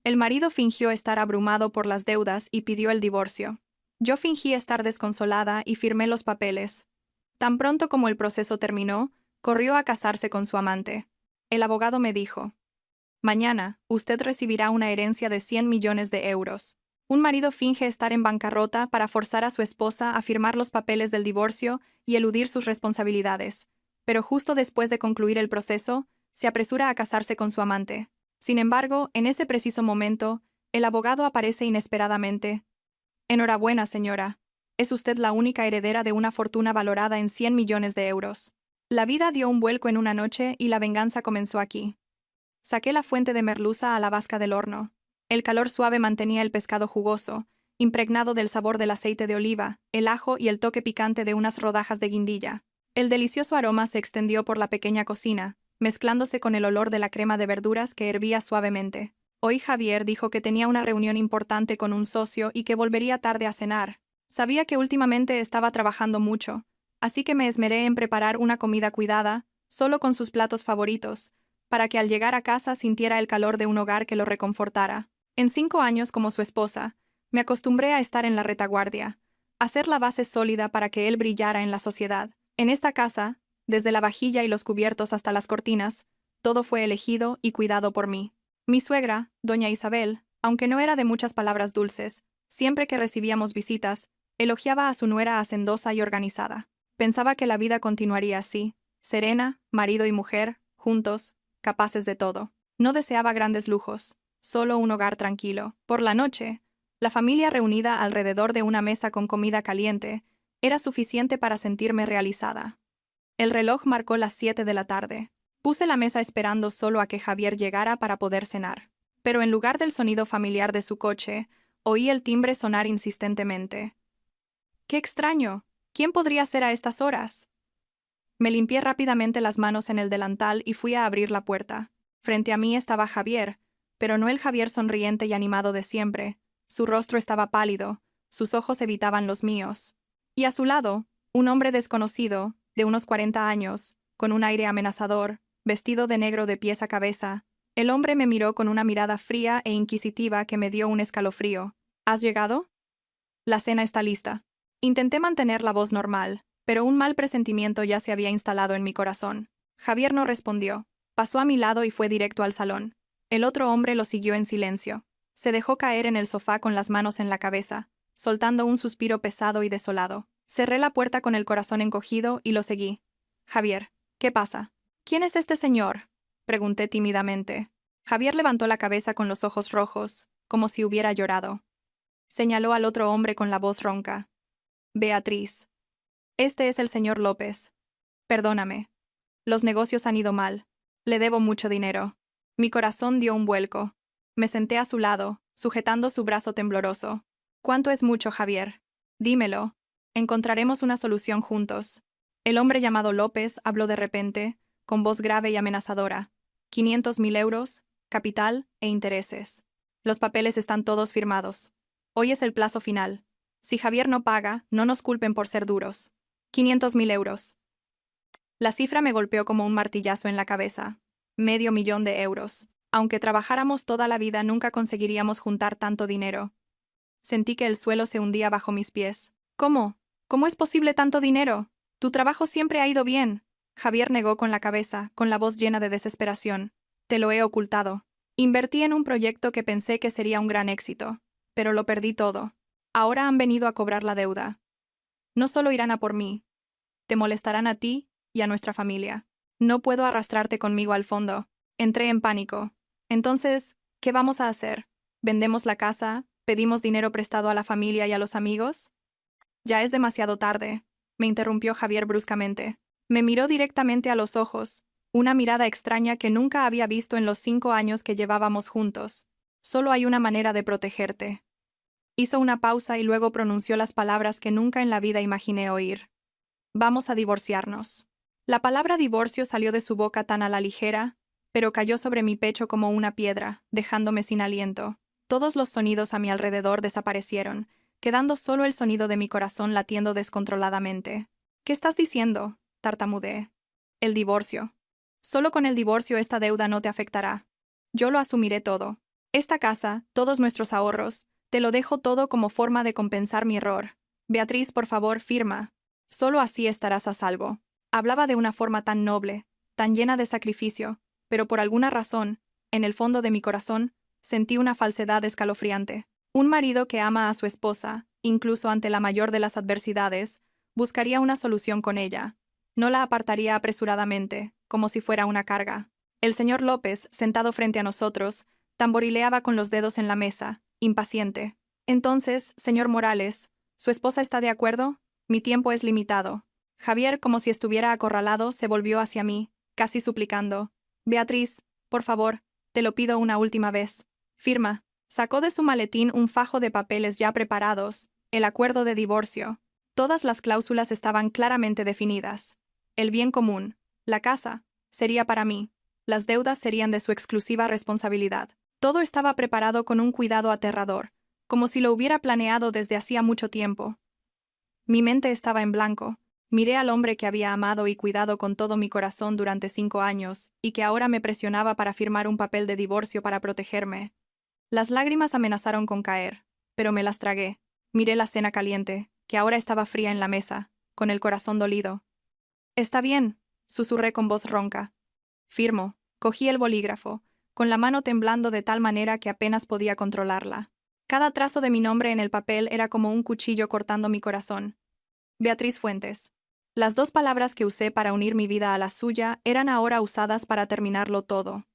El marido fingió estar abrumado por las deudas y pidió el divorcio. Yo fingí estar desconsolada y firmé los papeles. Tan pronto como el proceso terminó, corrió a casarse con su amante. El abogado me dijo: mañana, usted recibirá una herencia de 100 millones de euros. Un marido finge estar en bancarrota para forzar a su esposa a firmar los papeles del divorcio y eludir sus responsabilidades, pero justo después de concluir el proceso, se apresura a casarse con su amante. Sin embargo, en ese preciso momento, el abogado aparece inesperadamente. Enhorabuena, señora. Es usted la única heredera de una fortuna valorada en 100 millones de euros. La vida dio un vuelco en una noche y la venganza comenzó aquí. Saqué la fuente de merluza a la vasca del horno. El calor suave mantenía el pescado jugoso, impregnado del sabor del aceite de oliva, el ajo y el toque picante de unas rodajas de guindilla. El delicioso aroma se extendió por la pequeña cocina, mezclándose con el olor de la crema de verduras que hervía suavemente. Hoy Javier dijo que tenía una reunión importante con un socio y que volvería tarde a cenar. Sabía que últimamente estaba trabajando mucho, así que me esmeré en preparar una comida cuidada, solo con sus platos favoritos, para que al llegar a casa sintiera el calor de un hogar que lo reconfortara. En 5 años como su esposa, me acostumbré a estar en la retaguardia, a ser la base sólida para que él brillara en la sociedad. En esta casa, desde la vajilla y los cubiertos hasta las cortinas, todo fue elegido y cuidado por mí. Mi suegra, doña Isabel, aunque no era de muchas palabras dulces, siempre que recibíamos visitas, elogiaba a su nuera hacendosa y organizada. Pensaba que la vida continuaría así, serena, marido y mujer, juntos, capaces de todo. No deseaba grandes lujos, solo un hogar tranquilo. Por la noche, la familia reunida alrededor de una mesa con comida caliente era suficiente para sentirme realizada. El reloj marcó las 7 de la tarde. Puse la mesa esperando solo a que Javier llegara para poder cenar. Pero en lugar del sonido familiar de su coche, oí el timbre sonar insistentemente. ¡Qué extraño! ¿Quién podría ser a estas horas? Me limpié rápidamente las manos en el delantal y fui a abrir la puerta. Frente a mí estaba Javier, pero no el Javier sonriente y animado de siempre. Su rostro estaba pálido, sus ojos evitaban los míos. Y a su lado, un hombre desconocido, de unos 40 años, con un aire amenazador, vestido de negro de pies a cabeza. El hombre me miró con una mirada fría e inquisitiva que me dio un escalofrío. ¿Has llegado? La cena está lista. Intenté mantener la voz normal, pero un mal presentimiento ya se había instalado en mi corazón. Javier no respondió. Pasó a mi lado y fue directo al salón. El otro hombre lo siguió en silencio. Se dejó caer en el sofá con las manos en la cabeza, soltando un suspiro pesado y desolado. Cerré la puerta con el corazón encogido y lo seguí. Javier, ¿qué pasa? ¿Quién es este señor?, pregunté tímidamente. Javier levantó la cabeza con los ojos rojos, como si hubiera llorado. Señaló al otro hombre con la voz ronca. Beatriz. Este es el señor López. Perdóname. Los negocios han ido mal. Le debo mucho dinero. Mi corazón dio un vuelco. Me senté a su lado, sujetando su brazo tembloroso. ¿Cuánto es mucho, Javier? Dímelo. Encontraremos una solución juntos. El hombre llamado López habló de repente, con voz grave y amenazadora. 500.000 euros, capital e intereses. Los papeles están todos firmados. Hoy es el plazo final. Si Javier no paga, no nos culpen por ser duros. 500.000 euros. La cifra me golpeó como un martillazo en la cabeza. 500.000 euros. Aunque trabajáramos toda la vida, nunca conseguiríamos juntar tanto dinero. Sentí que el suelo se hundía bajo mis pies. ¿Cómo? ¿Cómo es posible tanto dinero? Tu trabajo siempre ha ido bien. Javier negó con la cabeza, con la voz llena de desesperación. Te lo he ocultado. Invertí en un proyecto que pensé que sería un gran éxito, pero lo perdí todo. Ahora han venido a cobrar la deuda. No solo irán a por mí. Te molestarán a ti y a nuestra familia. No puedo arrastrarte conmigo al fondo. Entré en pánico. Entonces, ¿qué vamos a hacer? ¿Vendemos la casa? ¿Pedimos dinero prestado a la familia y a los amigos? Ya es demasiado tarde, me interrumpió Javier bruscamente. Me miró directamente a los ojos, una mirada extraña que nunca había visto en los 5 años que llevábamos juntos. Solo hay una manera de protegerte. Hizo una pausa y luego pronunció las palabras que nunca en la vida imaginé oír. Vamos a divorciarnos. La palabra divorcio salió de su boca tan a la ligera, pero cayó sobre mi pecho como una piedra, dejándome sin aliento. Todos los sonidos a mi alrededor desaparecieron, quedando solo el sonido de mi corazón latiendo descontroladamente. ¿Qué estás diciendo?, tartamudeé. El divorcio. Solo con el divorcio esta deuda no te afectará. Yo lo asumiré todo. Esta casa, todos nuestros ahorros, te lo dejo todo como forma de compensar mi error. Beatriz, por favor, firma. Solo así estarás a salvo. Hablaba de una forma tan noble, tan llena de sacrificio, pero por alguna razón, en el fondo de mi corazón, sentí una falsedad escalofriante. Un marido que ama a su esposa, incluso ante la mayor de las adversidades, buscaría una solución con ella. No la apartaría apresuradamente, como si fuera una carga. El señor López, sentado frente a nosotros, tamborileaba con los dedos en la mesa, impaciente. Entonces, señor Morales, ¿su esposa está de acuerdo? Mi tiempo es limitado. Javier, como si estuviera acorralado, se volvió hacia mí, casi suplicando. Beatriz, por favor, te lo pido una última vez. Firma. Sacó de su maletín un fajo de papeles ya preparados, el acuerdo de divorcio. Todas las cláusulas estaban claramente definidas. El bien común, la casa, sería para mí. Las deudas serían de su exclusiva responsabilidad. Todo estaba preparado con un cuidado aterrador, como si lo hubiera planeado desde hacía mucho tiempo. Mi mente estaba en blanco. Miré al hombre que había amado y cuidado con todo mi corazón durante 5 años, y que ahora me presionaba para firmar un papel de divorcio para protegerme. Las lágrimas amenazaron con caer, pero me las tragué. Miré la cena caliente, que ahora estaba fría en la mesa, con el corazón dolido. «Está bien», susurré con voz ronca. Firmo. Cogí el bolígrafo, con la mano temblando de tal manera que apenas podía controlarla. Cada trazo de mi nombre en el papel era como un cuchillo cortando mi corazón. Beatriz Fuentes. Las 2 palabras que usé para unir mi vida a la suya eran ahora usadas para terminarlo todo.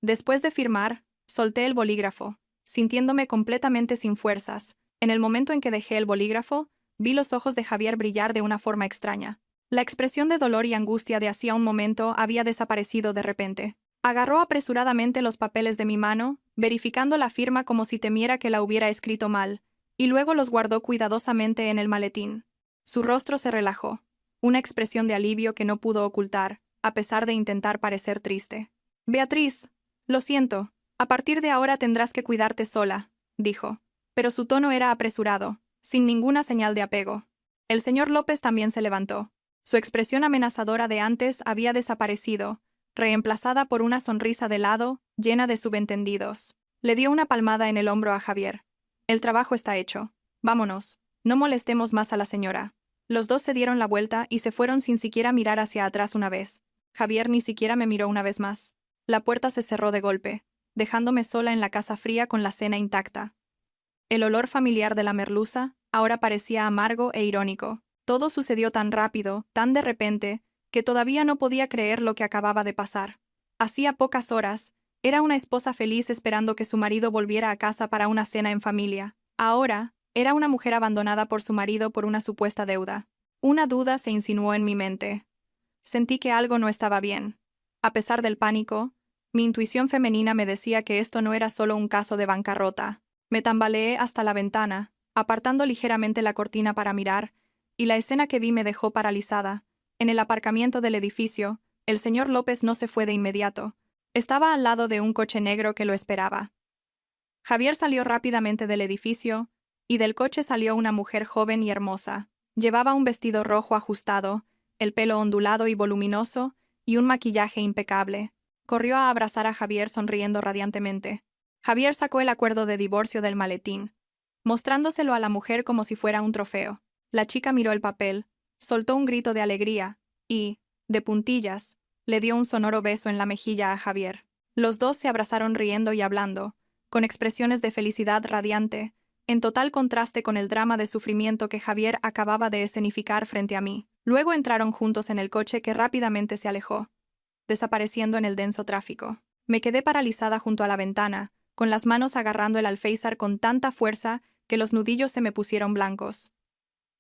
Después de firmar, solté el bolígrafo, sintiéndome completamente sin fuerzas. En el momento en que dejé el bolígrafo, vi los ojos de Javier brillar de una forma extraña. La expresión de dolor y angustia de hacía un momento había desaparecido de repente. Agarró apresuradamente los papeles de mi mano, verificando la firma como si temiera que la hubiera escrito mal, y luego los guardó cuidadosamente en el maletín. Su rostro se relajó, una expresión de alivio que no pudo ocultar, a pesar de intentar parecer triste. Beatriz, lo siento, a partir de ahora tendrás que cuidarte sola, dijo, pero su tono era apresurado, sin ninguna señal de apego. El señor López también se levantó. Su expresión amenazadora de antes había desaparecido, reemplazada por una sonrisa de lado, llena de subentendidos. Le dio una palmada en el hombro a Javier. El trabajo está hecho. Vámonos. No molestemos más a la señora. Los 2 se dieron la vuelta y se fueron sin siquiera mirar hacia atrás una vez. Javier ni siquiera me miró una vez más. La puerta se cerró de golpe, dejándome sola en la casa fría con la cena intacta. El olor familiar de la merluza ahora parecía amargo e irónico. Todo sucedió tan rápido, tan de repente, que todavía no podía creer lo que acababa de pasar. Hacía pocas horas, era una esposa feliz esperando que su marido volviera a casa para una cena en familia. Ahora, era una mujer abandonada por su marido por una supuesta deuda. Una duda se insinuó en mi mente. Sentí que algo no estaba bien. A pesar del pánico, mi intuición femenina me decía que esto no era solo un caso de bancarrota. Me tambaleé hasta la ventana, apartando ligeramente la cortina para mirar, y la escena que vi me dejó paralizada. En el aparcamiento del edificio, el señor López no se fue de inmediato. Estaba al lado de un coche negro que lo esperaba. Javier salió rápidamente del edificio, y del coche salió una mujer joven y hermosa. Llevaba un vestido rojo ajustado, el pelo ondulado y voluminoso, y un maquillaje impecable. Corrió a abrazar a Javier sonriendo radiantemente. Javier sacó el acuerdo de divorcio del maletín, mostrándoselo a la mujer como si fuera un trofeo. La chica miró el papel, soltó un grito de alegría, y, de puntillas, le dio un sonoro beso en la mejilla a Javier. Los 2 se abrazaron riendo y hablando, con expresiones de felicidad radiante, en total contraste con el drama de sufrimiento que Javier acababa de escenificar frente a mí. Luego entraron juntos en el coche que rápidamente se alejó, desapareciendo en el denso tráfico. Me quedé paralizada junto a la ventana, con las manos agarrando el alféizar con tanta fuerza que los nudillos se me pusieron blancos.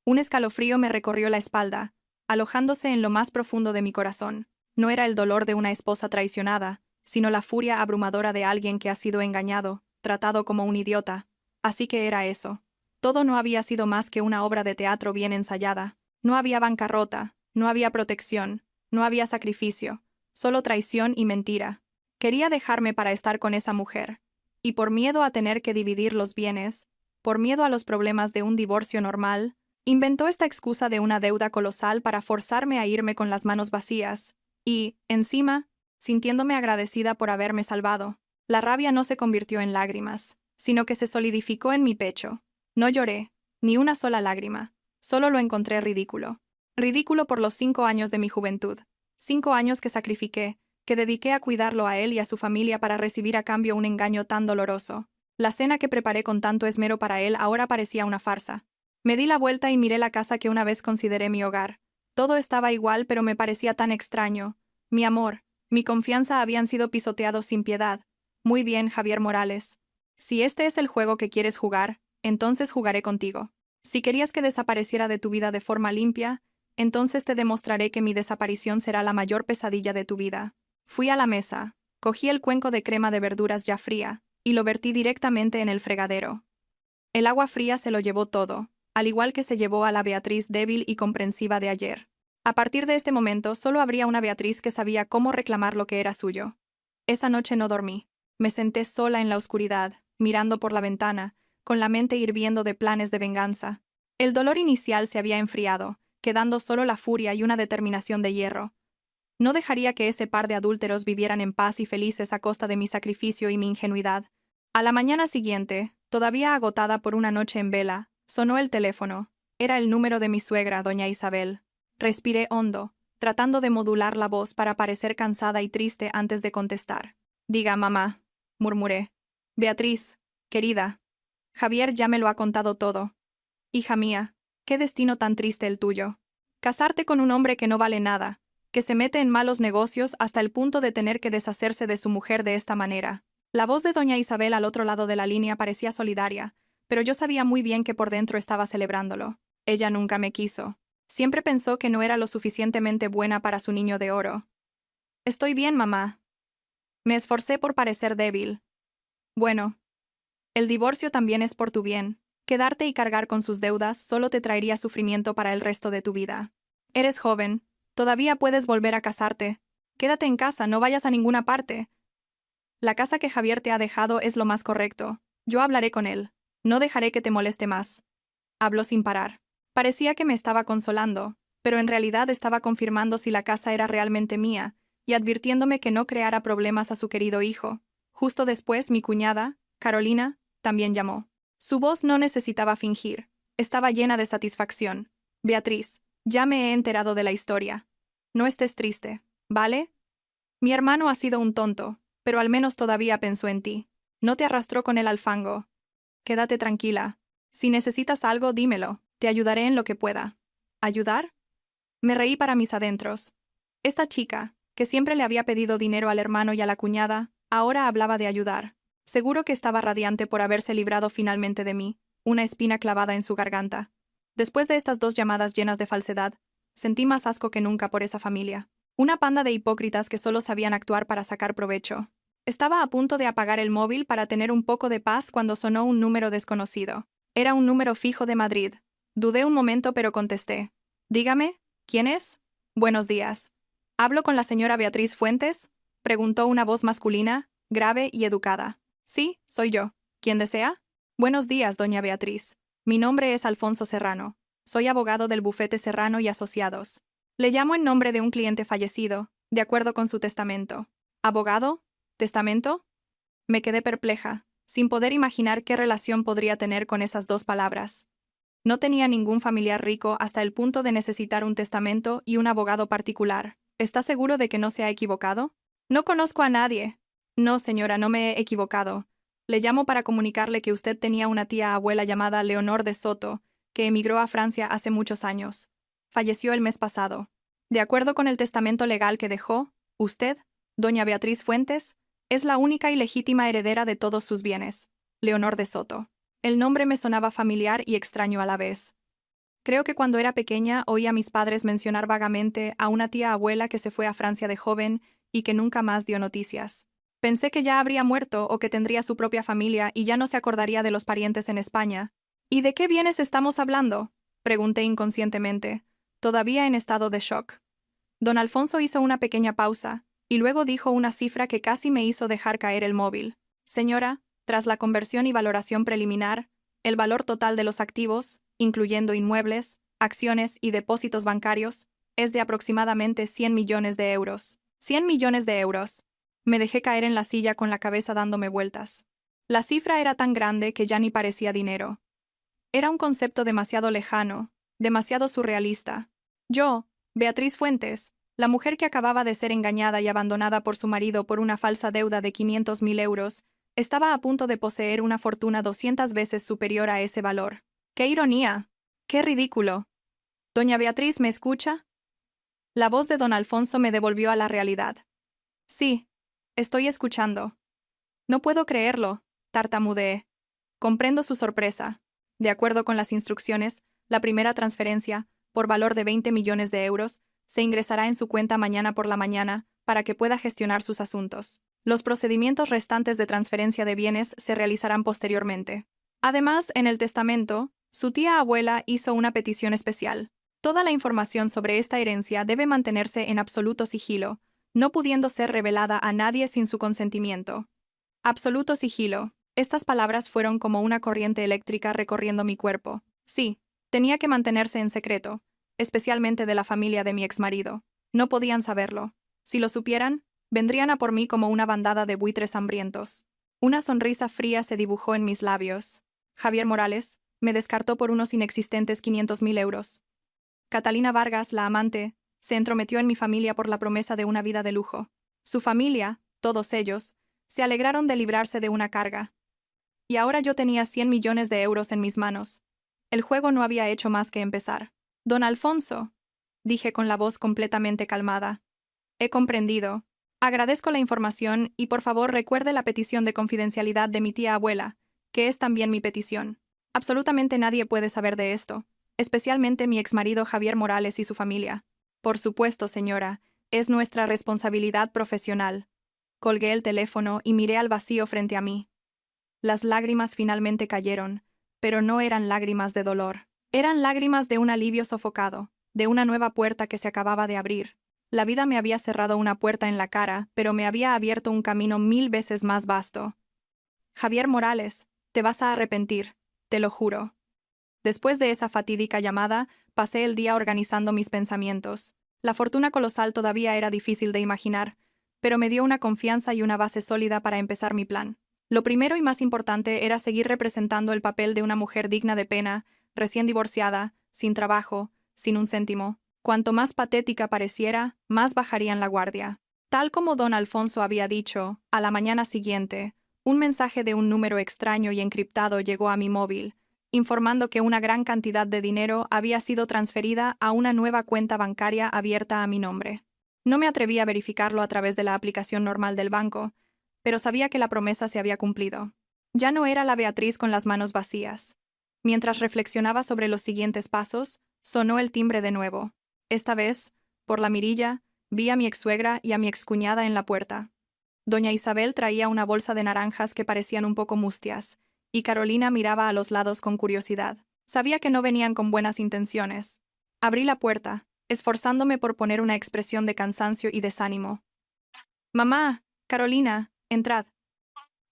Un escalofrío me recorrió la espalda, alojándose en lo más profundo de mi corazón. No era el dolor de una esposa traicionada, sino la furia abrumadora de alguien que ha sido engañado, tratado como un idiota. Así que era eso. Todo no había sido más que una obra de teatro bien ensayada. No había bancarrota, no había protección, no había sacrificio, solo traición y mentira. Quería dejarme para estar con esa mujer. Y por miedo a tener que dividir los bienes, por miedo a los problemas de un divorcio normal, inventó esta excusa de una deuda colosal para forzarme a irme con las manos vacías, y, encima, sintiéndome agradecida por haberme salvado. La rabia no se convirtió en lágrimas, sino que se solidificó en mi pecho. No lloré, ni una sola lágrima. Solo lo encontré ridículo. Ridículo por los 5 años de mi juventud. 5 años que sacrifiqué, que dediqué a cuidarlo a él y a su familia para recibir a cambio un engaño tan doloroso. La cena que preparé con tanto esmero para él ahora parecía una farsa. Me di la vuelta y miré la casa que una vez consideré mi hogar. Todo estaba igual, pero me parecía tan extraño. Mi amor, mi confianza habían sido pisoteados sin piedad. Muy bien, Javier Morales. Si este es el juego que quieres jugar, entonces jugaré contigo. Si querías que desapareciera de tu vida de forma limpia, entonces te demostraré que mi desaparición será la mayor pesadilla de tu vida. Fui a la mesa, cogí el cuenco de crema de verduras ya fría, y lo vertí directamente en el fregadero. El agua fría se lo llevó todo, al igual que se llevó a la Beatriz débil y comprensiva de ayer. A partir de este momento solo habría una Beatriz que sabía cómo reclamar lo que era suyo. Esa noche no dormí. Me senté sola en la oscuridad, mirando por la ventana, con la mente hirviendo de planes de venganza. El dolor inicial se había enfriado, quedando solo la furia y una determinación de hierro. No dejaría que ese par de adúlteros vivieran en paz y felices a costa de mi sacrificio y mi ingenuidad. A la mañana siguiente, todavía agotada por una noche en vela, sonó el teléfono. Era el número de mi suegra, doña Isabel. Respiré hondo, tratando de modular la voz para parecer cansada y triste antes de contestar. «Diga, mamá», murmuré. «Beatriz, querida. Javier ya me lo ha contado todo. Hija mía, qué destino tan triste el tuyo. Casarte con un hombre que no vale nada, que se mete en malos negocios hasta el punto de tener que deshacerse de su mujer de esta manera». La voz de doña Isabel al otro lado de la línea parecía solidaria, pero yo sabía muy bien que por dentro estaba celebrándolo. Ella nunca me quiso. Siempre pensó que no era lo suficientemente buena para su niño de oro. «Estoy bien, mamá». Me esforcé por parecer débil. «Bueno, el divorcio también es por tu bien. Quedarte y cargar con sus deudas solo te traería sufrimiento para el resto de tu vida. Eres joven, todavía puedes volver a casarte. Quédate en casa, no vayas a ninguna parte. La casa que Javier te ha dejado es lo más correcto. Yo hablaré con él. No dejaré que te moleste más». Habló sin parar. Parecía que me estaba consolando, pero en realidad estaba confirmando si la casa era realmente mía, y advirtiéndome que no creara problemas a su querido hijo. Justo después, mi cuñada, Carolina, también llamó. Su voz no necesitaba fingir. Estaba llena de satisfacción. «Beatriz, ya me he enterado de la historia. No estés triste, ¿vale? Mi hermano ha sido un tonto, pero al menos todavía pensó en ti. No te arrastró con el alfango. Quédate tranquila. Si necesitas algo, dímelo. Te ayudaré en lo que pueda». ¿Ayudar? Me reí para mis adentros. Esta chica, que siempre le había pedido dinero al hermano y a la cuñada, ahora hablaba de ayudar. Seguro que estaba radiante por haberse librado finalmente de mí, una espina clavada en su garganta. Después de estas 2 llamadas llenas de falsedad, sentí más asco que nunca por esa familia. Una panda de hipócritas que solo sabían actuar para sacar provecho. Estaba a punto de apagar el móvil para tener un poco de paz cuando sonó un número desconocido. Era un número fijo de Madrid. Dudé un momento, pero contesté. «Dígame, ¿quién es?» «Buenos días. ¿Hablo con la señora Beatriz Fuentes?», preguntó una voz masculina, grave y educada. «Sí, soy yo. ¿Quién desea?» «Buenos días, doña Beatriz. Mi nombre es Alfonso Serrano. Soy abogado del bufete Serrano y Asociados. Le llamo en nombre de un cliente fallecido, de acuerdo con su testamento». «¿Abogado? ¿Testamento?». Me quedé perpleja, sin poder imaginar qué relación podría tener con esas 2 palabras. No tenía ningún familiar rico hasta el punto de necesitar un testamento y un abogado particular. ¿Está seguro de que no se ha equivocado? «No conozco a nadie». «No, señora, no me he equivocado. Le llamo para comunicarle que usted tenía una tía abuela llamada Leonor de Soto, que emigró a Francia hace muchos años. Falleció el mes pasado. De acuerdo con el testamento legal que dejó, usted, doña Beatriz Fuentes, es la única y legítima heredera de todos sus bienes. Leonor de Soto». El nombre me sonaba familiar y extraño a la vez. Creo que cuando era pequeña oí a mis padres mencionar vagamente a una tía abuela que se fue a Francia de joven y que nunca más dio noticias. Pensé que ya habría muerto o que tendría su propia familia y ya no se acordaría de los parientes en España. «¿Y de qué bienes estamos hablando?», pregunté inconscientemente, todavía en estado de shock. Don Alfonso hizo una pequeña pausa, y luego dijo una cifra que casi me hizo dejar caer el móvil. «Señora, tras la conversión y valoración preliminar, el valor total de los activos, incluyendo inmuebles, acciones y depósitos bancarios, es de aproximadamente 100 millones de euros». «¿100 millones de euros?». Me dejé caer en la silla con la cabeza dándome vueltas. La cifra era tan grande que ya ni parecía dinero. Era un concepto demasiado lejano, demasiado surrealista. Yo, Beatriz Fuentes, la mujer que acababa de ser engañada y abandonada por su marido por una falsa deuda de 500.000 euros, estaba a punto de poseer una fortuna 200 veces superior a ese valor. ¡Qué ironía! ¡Qué ridículo! ¿Doña Beatriz me escucha? La voz de don Alfonso me devolvió a la realidad. Sí, estoy escuchando. No puedo creerlo, tartamudeé. Comprendo su sorpresa. De acuerdo con las instrucciones, la primera transferencia, por valor de 20 millones de euros, se ingresará en su cuenta mañana por la mañana para que pueda gestionar sus asuntos. Los procedimientos restantes de transferencia de bienes se realizarán posteriormente. Además, en el testamento, su tía abuela hizo una petición especial. Toda la información sobre esta herencia debe mantenerse en absoluto sigilo, no pudiendo ser revelada a nadie sin su consentimiento. Absoluto sigilo. Estas palabras fueron como una corriente eléctrica recorriendo mi cuerpo. Sí, tenía que mantenerse en secreto, especialmente de la familia de mi exmarido. No podían saberlo. Si lo supieran, vendrían a por mí como una bandada de buitres hambrientos. Una sonrisa fría se dibujó en mis labios. Javier Morales me descartó por unos inexistentes 500.000 euros. Catalina Vargas, la amante, se entrometió en mi familia por la promesa de una vida de lujo. Su familia, todos ellos, se alegraron de librarse de una carga. Y ahora yo tenía 100 millones de euros en mis manos. El juego no había hecho más que empezar. Don Alfonso, dije con la voz completamente calmada. He comprendido. Agradezco la información y por favor recuerde la petición de confidencialidad de mi tía abuela, que es también mi petición. Absolutamente nadie puede saber de esto, especialmente mi exmarido Javier Morales y su familia. Por supuesto, señora, es nuestra responsabilidad profesional. Colgué el teléfono y miré al vacío frente a mí. Las lágrimas finalmente cayeron, pero no eran lágrimas de dolor. Eran lágrimas de un alivio sofocado, de una nueva puerta que se acababa de abrir. La vida me había cerrado una puerta en la cara, pero me había abierto un camino 1000 veces más vasto. Javier Morales, te vas a arrepentir, te lo juro. Después de esa fatídica llamada, pasé el día organizando mis pensamientos. La fortuna colosal todavía era difícil de imaginar, pero me dio una confianza y una base sólida para empezar mi plan. Lo primero y más importante era seguir representando el papel de una mujer digna de pena, recién divorciada, sin trabajo, sin un céntimo. Cuanto más patética pareciera, más bajarían la guardia. Tal como don Alfonso había dicho, a la mañana siguiente, un mensaje de un número extraño y encriptado llegó a mi móvil, informando que una gran cantidad de dinero había sido transferida a una nueva cuenta bancaria abierta a mi nombre. No me atreví a verificarlo a través de la aplicación normal del banco, pero sabía que la promesa se había cumplido. Ya no era la Beatriz con las manos vacías. Mientras reflexionaba sobre los siguientes pasos, sonó el timbre de nuevo. Esta vez, por la mirilla, vi a mi exsuegra y a mi excuñada en la puerta. Doña Isabel traía una bolsa de naranjas que parecían un poco mustias, y Carolina miraba a los lados con curiosidad. Sabía que no venían con buenas intenciones. Abrí la puerta, esforzándome por poner una expresión de cansancio y desánimo. «Mamá, Carolina, entrad».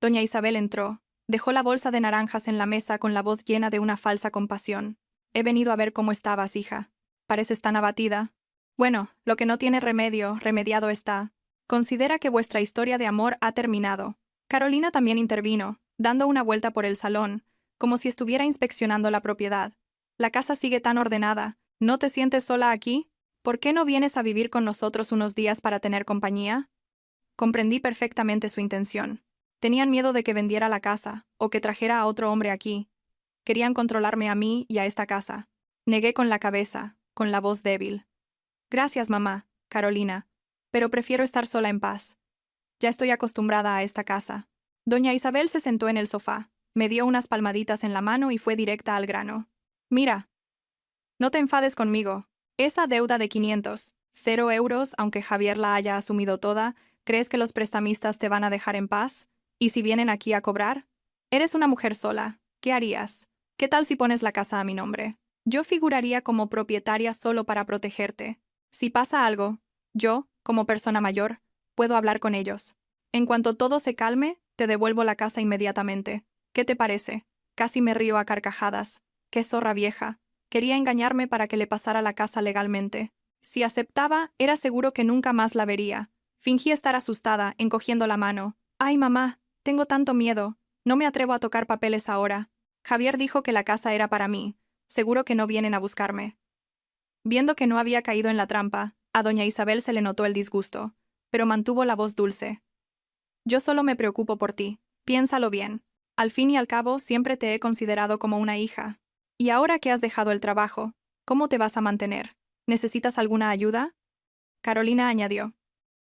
Doña Isabel entró, dejó la bolsa de naranjas en la mesa con la voz llena de una falsa compasión. «He venido a ver cómo estabas, hija. Pareces tan abatida». «Bueno, lo que no tiene remedio, remediado está. Considera que vuestra historia de amor ha terminado». Carolina también intervino, dando una vuelta por el salón, como si estuviera inspeccionando la propiedad. «La casa sigue tan ordenada. ¿No te sientes sola aquí? ¿Por qué no vienes a vivir con nosotros unos días para tener compañía?» Comprendí perfectamente su intención. Tenían miedo de que vendiera la casa, o que trajera a otro hombre aquí. Querían controlarme a mí y a esta casa. Negué con la cabeza, con la voz débil. «Gracias, mamá, Carolina, pero prefiero estar sola en paz. Ya estoy acostumbrada a esta casa». Doña Isabel se sentó en el sofá, me dio unas palmaditas en la mano y fue directa al grano. «Mira, no te enfades conmigo. Esa deuda de 500 euros, aunque Javier la haya asumido toda, ¿crees que los prestamistas te van a dejar en paz? ¿Y si vienen aquí a cobrar? Eres una mujer sola. ¿Qué harías? ¿Qué tal si pones la casa a mi nombre? Yo figuraría como propietaria solo para protegerte. Si pasa algo, yo, como persona mayor, puedo hablar con ellos. En cuanto todo se calme, te devuelvo la casa inmediatamente. ¿Qué te parece?» Casi me río a carcajadas. «Qué zorra vieja. Quería engañarme para que le pasara la casa legalmente. Si aceptaba, era seguro que nunca más la vería. Fingí estar asustada, encogiendo la mano. «Ay, mamá, tengo tanto miedo. No me atrevo a tocar papeles ahora. Javier dijo que la casa era para mí. Seguro que no vienen a buscarme». Viendo que no había caído en la trampa, a doña Isabel se le notó el disgusto, pero mantuvo la voz dulce. «Yo solo me preocupo por ti. Piénsalo bien. Al fin y al cabo, siempre te he considerado como una hija. Y ahora que has dejado el trabajo, ¿cómo te vas a mantener? ¿Necesitas alguna ayuda?». Carolina añadió.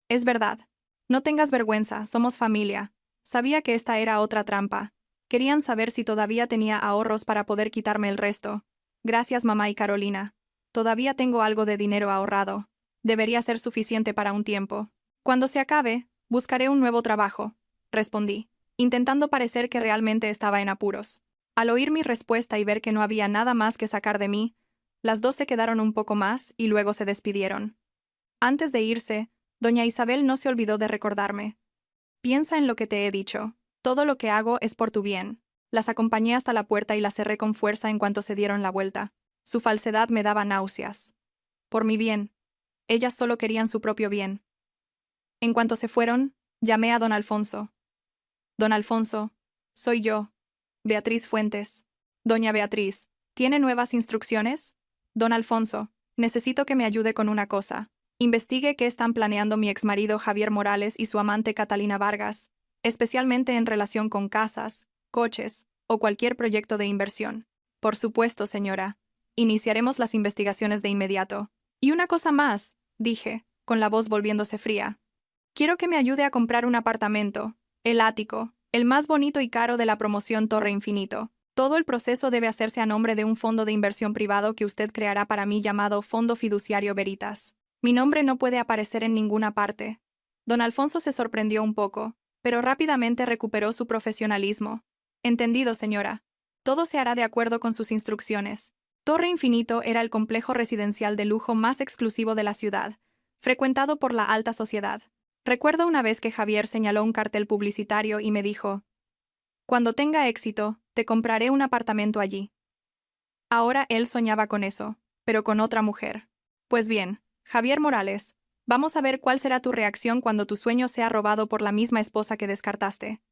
«Es verdad. No tengas vergüenza, somos familia». Sabía que esta era otra trampa. Querían saber si todavía tenía ahorros para poder quitarme el resto. «Gracias, mamá y Carolina. Todavía tengo algo de dinero ahorrado. Debería ser suficiente para un tiempo. Cuando se acabe, buscaré un nuevo trabajo», respondí, intentando parecer que realmente estaba en apuros. Al oír mi respuesta y ver que no había nada más que sacar de mí, las dos se quedaron un poco más y luego se despidieron. Antes de irse, doña Isabel no se olvidó de recordarme. «Piensa en lo que te he dicho. Todo lo que hago es por tu bien». Las acompañé hasta la puerta y la cerré con fuerza en cuanto se dieron la vuelta. Su falsedad me daba náuseas. Por mi bien. Ellas solo querían su propio bien. En cuanto se fueron, llamé a don Alfonso. «Don Alfonso, soy yo. Beatriz Fuentes». «Doña Beatriz, ¿tiene nuevas instrucciones?». «Don Alfonso, necesito que me ayude con una cosa. Investigue qué están planeando mi exmarido Javier Morales y su amante Catalina Vargas, especialmente en relación con casas, coches o cualquier proyecto de inversión». «Por supuesto, señora. Iniciaremos las investigaciones de inmediato». «Y una cosa más», dije, con la voz volviéndose fría. «Quiero que me ayude a comprar un apartamento, el ático, el más bonito y caro de la promoción Torre Infinito. Todo el proceso debe hacerse a nombre de un fondo de inversión privado que usted creará para mí llamado Fondo Fiduciario Veritas. Mi nombre no puede aparecer en ninguna parte». Don Alfonso se sorprendió un poco, pero rápidamente recuperó su profesionalismo. «Entendido, señora. Todo se hará de acuerdo con sus instrucciones». Torre Infinito era el complejo residencial de lujo más exclusivo de la ciudad, frecuentado por la alta sociedad. Recuerdo una vez que Javier señaló un cartel publicitario y me dijo: «Cuando tenga éxito, te compraré un apartamento allí». Ahora él soñaba con eso, pero con otra mujer. Pues bien, Javier Morales, vamos a ver cuál será tu reacción cuando tu sueño sea robado por la misma esposa que descartaste.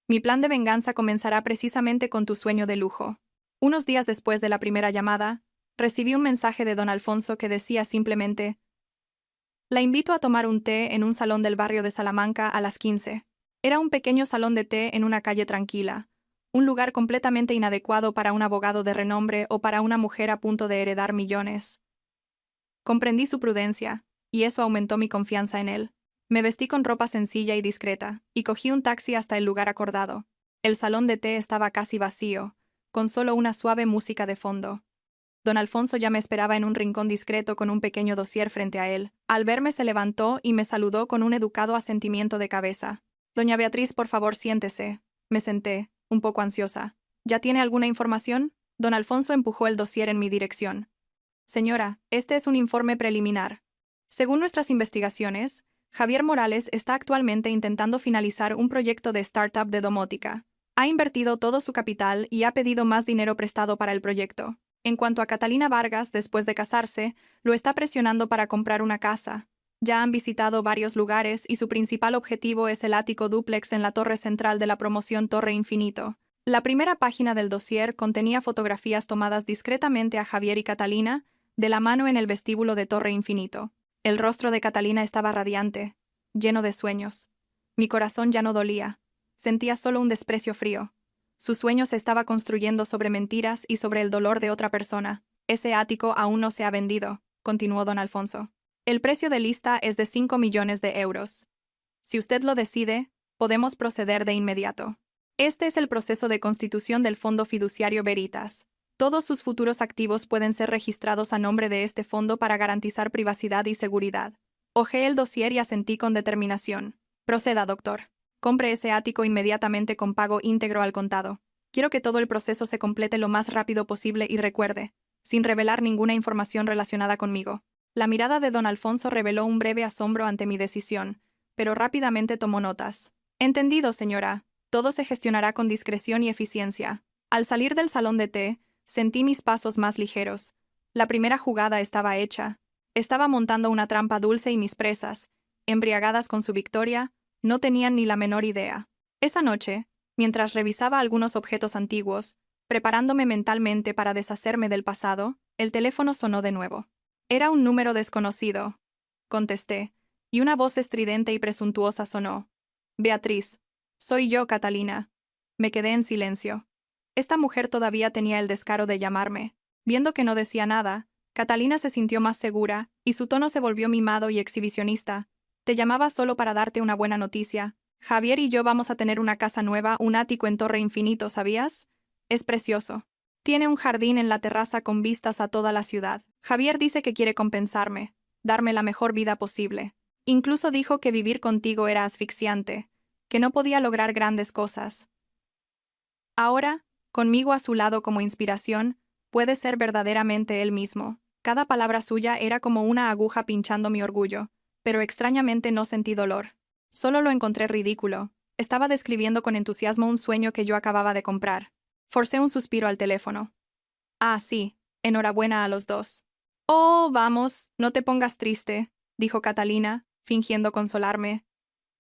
Mi plan de venganza comenzará precisamente con tu sueño de lujo. Unos días después de la primera llamada, recibí un mensaje de don Alfonso que decía simplemente: «La invito a tomar un té en un salón del barrio de Salamanca a las 15». Era un pequeño salón de té en una calle tranquila, un lugar completamente inadecuado para un abogado de renombre o para una mujer a punto de heredar millones. Comprendí su prudencia, y eso aumentó mi confianza en él. Me vestí con ropa sencilla y discreta, y cogí un taxi hasta el lugar acordado. El salón de té estaba casi vacío, con solo una suave música de fondo. Don Alfonso ya me esperaba en un rincón discreto con un pequeño dossier frente a él. Al verme se levantó y me saludó con un educado asentimiento de cabeza. «Doña Beatriz, por favor, siéntese». Me senté, un poco ansiosa. «¿Ya tiene alguna información?». Don Alfonso empujó el dossier en mi dirección. «Señora, este es un informe preliminar. Según nuestras investigaciones, Javier Morales está actualmente intentando finalizar un proyecto de startup de domótica. Ha invertido todo su capital y ha pedido más dinero prestado para el proyecto. En cuanto a Catalina Vargas, después de casarse, lo está presionando para comprar una casa. Ya han visitado varios lugares y su principal objetivo es el ático dúplex en la torre central de la promoción Torre Infinito». La primera página del dossier contenía fotografías tomadas discretamente a Javier y Catalina, de la mano en el vestíbulo de Torre Infinito. El rostro de Catalina estaba radiante, lleno de sueños. Mi corazón ya no dolía. Sentía solo un desprecio frío. Su sueño se estaba construyendo sobre mentiras y sobre el dolor de otra persona. «Ese ático aún no se ha vendido», continuó don Alfonso. «El precio de lista es de 5 millones de euros. Si usted lo decide, podemos proceder de inmediato. Este es el proceso de constitución del Fondo Fiduciario Veritas. Todos sus futuros activos pueden ser registrados a nombre de este fondo para garantizar privacidad y seguridad». Hojeé el dossier y asentí con determinación. «Proceda, doctor. Compre ese ático inmediatamente con pago íntegro al contado. Quiero que todo el proceso se complete lo más rápido posible y recuerde, sin revelar ninguna información relacionada conmigo». La mirada de don Alfonso reveló un breve asombro ante mi decisión, pero rápidamente tomó notas. «Entendido, señora. Todo se gestionará con discreción y eficiencia». Al salir del salón de té, sentí mis pasos más ligeros. La primera jugada estaba hecha. Estaba montando una trampa dulce y mis presas, embriagadas con su victoria, no tenían ni la menor idea. Esa noche, mientras revisaba algunos objetos antiguos, preparándome mentalmente para deshacerme del pasado, el teléfono sonó de nuevo. Era un número desconocido. Contesté, y una voz estridente y presuntuosa sonó. Beatriz. Soy yo, Catalina. Me quedé en silencio. Esta mujer todavía tenía el descaro de llamarme. Viendo que no decía nada, Catalina se sintió más segura, y su tono se volvió mimado y exhibicionista. Te llamaba solo para darte una buena noticia. Javier y yo vamos a tener una casa nueva, un ático en Torre Infinito, ¿sabías? Es precioso. Tiene un jardín en la terraza con vistas a toda la ciudad. Javier dice que quiere compensarme, darme la mejor vida posible. Incluso dijo que vivir contigo era asfixiante, que no podía lograr grandes cosas. Ahora, conmigo a su lado como inspiración, puede ser verdaderamente él mismo. Cada palabra suya era como una aguja pinchando mi orgullo, pero extrañamente no sentí dolor. Solo lo encontré ridículo. Estaba describiendo con entusiasmo un sueño que yo acababa de comprar. Forcé un suspiro al teléfono. Ah, sí, enhorabuena a los dos. Oh, vamos, no te pongas triste, dijo Catalina, fingiendo consolarme.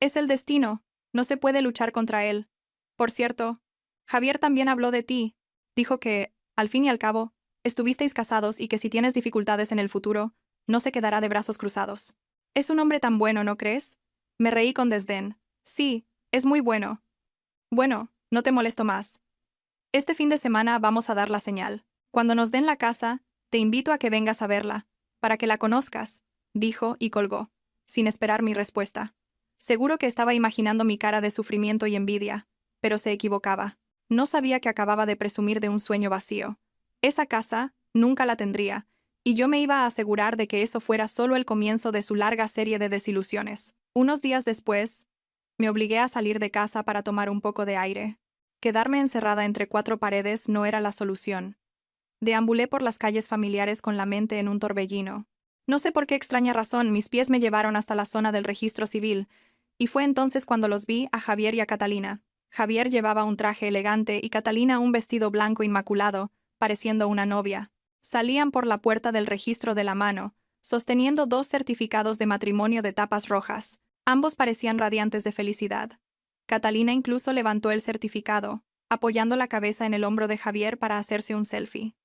Es el destino, no se puede luchar contra él. Por cierto, Javier también habló de ti. Dijo que, al fin y al cabo, estuvisteis casados y que si tienes dificultades en el futuro, no se quedará de brazos cruzados. Es un hombre tan bueno, ¿no crees? Me reí con desdén. Sí, es muy bueno. Bueno, no te molesto más. Este fin de semana vamos a dar la señal. Cuando nos den la casa, te invito a que vengas a verla, para que la conozcas, dijo y colgó, sin esperar mi respuesta. Seguro que estaba imaginando mi cara de sufrimiento y envidia, pero se equivocaba. No sabía que acababa de presumir de un sueño vacío. Esa casa nunca la tendría, y yo me iba a asegurar de que eso fuera solo el comienzo de su larga serie de desilusiones. Unos días después, me obligué a salir de casa para tomar un poco de aire. Quedarme encerrada entre cuatro paredes no era la solución. Deambulé por las calles familiares con la mente en un torbellino. No sé por qué extraña razón, mis pies me llevaron hasta la zona del registro civil, y fue entonces cuando los vi a Javier y a Catalina. Javier llevaba un traje elegante y Catalina un vestido blanco inmaculado, pareciendo una novia. Salían por la puerta del registro de la mano, sosteniendo dos certificados de matrimonio de tapas rojas. Ambos parecían radiantes de felicidad. Catalina incluso levantó el certificado, apoyando la cabeza en el hombro de Javier para hacerse un selfie.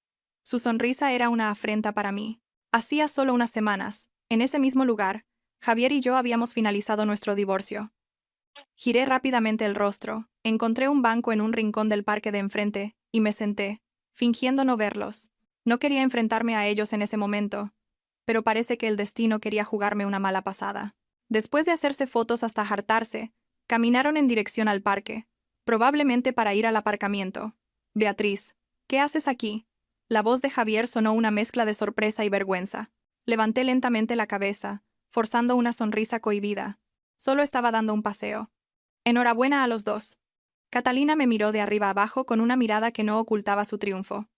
Su sonrisa era una afrenta para mí. Hacía solo unas semanas, en ese mismo lugar, Javier y yo habíamos finalizado nuestro divorcio. Giré rápidamente el rostro, encontré un banco en un rincón del parque de enfrente, y me senté, fingiendo no verlos. No quería enfrentarme a ellos en ese momento, pero parece que el destino quería jugarme una mala pasada. Después de hacerse fotos hasta hartarse, caminaron en dirección al parque, probablemente para ir al aparcamiento. Beatriz, ¿qué haces aquí? La voz de Javier sonó una mezcla de sorpresa y vergüenza. Levanté lentamente la cabeza, forzando una sonrisa cohibida. Solo estaba dando un paseo. Enhorabuena a los dos. Catalina me miró de arriba abajo con una mirada que no ocultaba su triunfo.